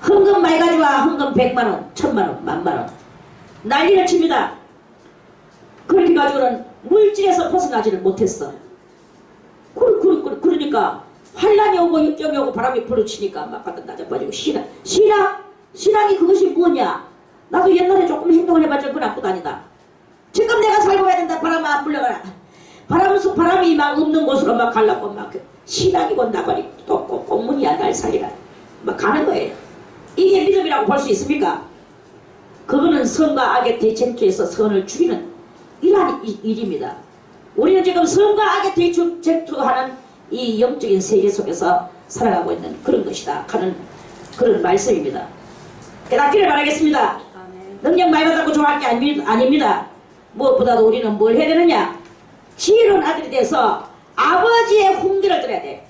[SPEAKER 1] 헌금 많이 가져와. 헌금 100만원, 1000만원, 10,000,000원 난리를 칩니다. 그렇게 가지고는 물질에서 벗어나지를 못했어. 그러니까 환란이 오고 역경이 오고 바람이 불어치니까 막 갖다 낮아빠지고 신앙이 그것이 뭐냐? 나도 옛날에 조금 행동을 해봤자 그건 안고 다니다. 지금 내가 살고 가야 된다. 바람 안 불려가라. 바람이 막 없는 곳으로 막 가려고 막 신앙이고 나발이 또 공문이야 날 살리라 막 가는 거예요. 이게 믿음이라고 볼 수 있습니까? 그거는 선과 악의 대쟁투에서 선을 죽이는 이러한 일입니다. 우리는 지금 선과 악의 대쟁투하는 이 영적인 세계 속에서 살아가고 있는 그런 것이다 하는 그런 말씀입니다. 깨닫기를 바라겠습니다. 능력 많이 받았고 좋아할 게 아닙니다. 무엇보다도 우리는 뭘 해야 되느냐? 지혜로운 아들이 돼서 아버지의 훈계를 들어야 돼.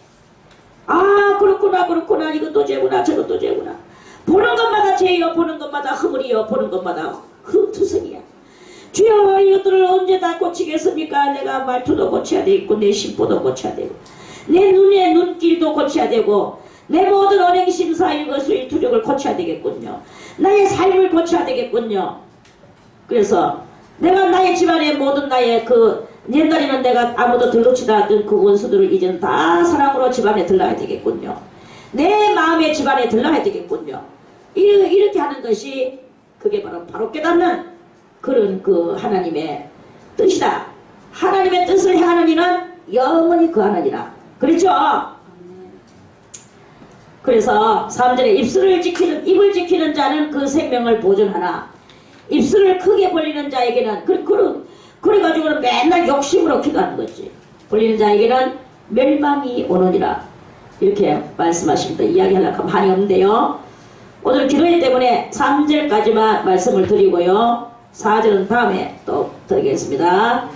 [SPEAKER 1] 아 그렇구나 이것도 죄구나 저것도 죄구나. 보는 것마다 죄요 보는 것마다 허물이요 보는 것마다 흠투성이야. 주여 이것들을 언제 다 고치겠습니까? 내가 말투도 고쳐야 되고 내 심보도 고쳐야 되고 내 눈의 눈길도 고쳐야 되고 내 모든 언행심사 일거수일투족을 고쳐야 되겠군요. 나의 삶을 고쳐야 되겠군요. 그래서 내가 나의 집안의 모든 나의 옛날에는 내가 아무도 들러치다 않던 그 원수들을 이제는 다 사랑으로 집안에 들러야 되겠군요. 내 마음의 집안에 들러야 되겠군요. 이렇게 하는 것이 그게 바로 깨닫는 그런 그 하나님의 뜻이다. 하나님의 뜻을 행하는 이는 영원히 거하느니라. 그렇죠? 그래서 3절에 입을 지키는 자는 그 생명을 보존하나 입술을 크게 벌리는 자에게는 그래가지고는 맨날 욕심으로 기도하는 거지. 벌리는 자에게는 멸망이 오느니라. 이렇게 말씀하십니다. 이야기하려고 하면 한이 없는데요. 오늘 기도회 때문에 3절까지만 말씀을 드리고요. 4절은 다음에 또 드리겠습니다.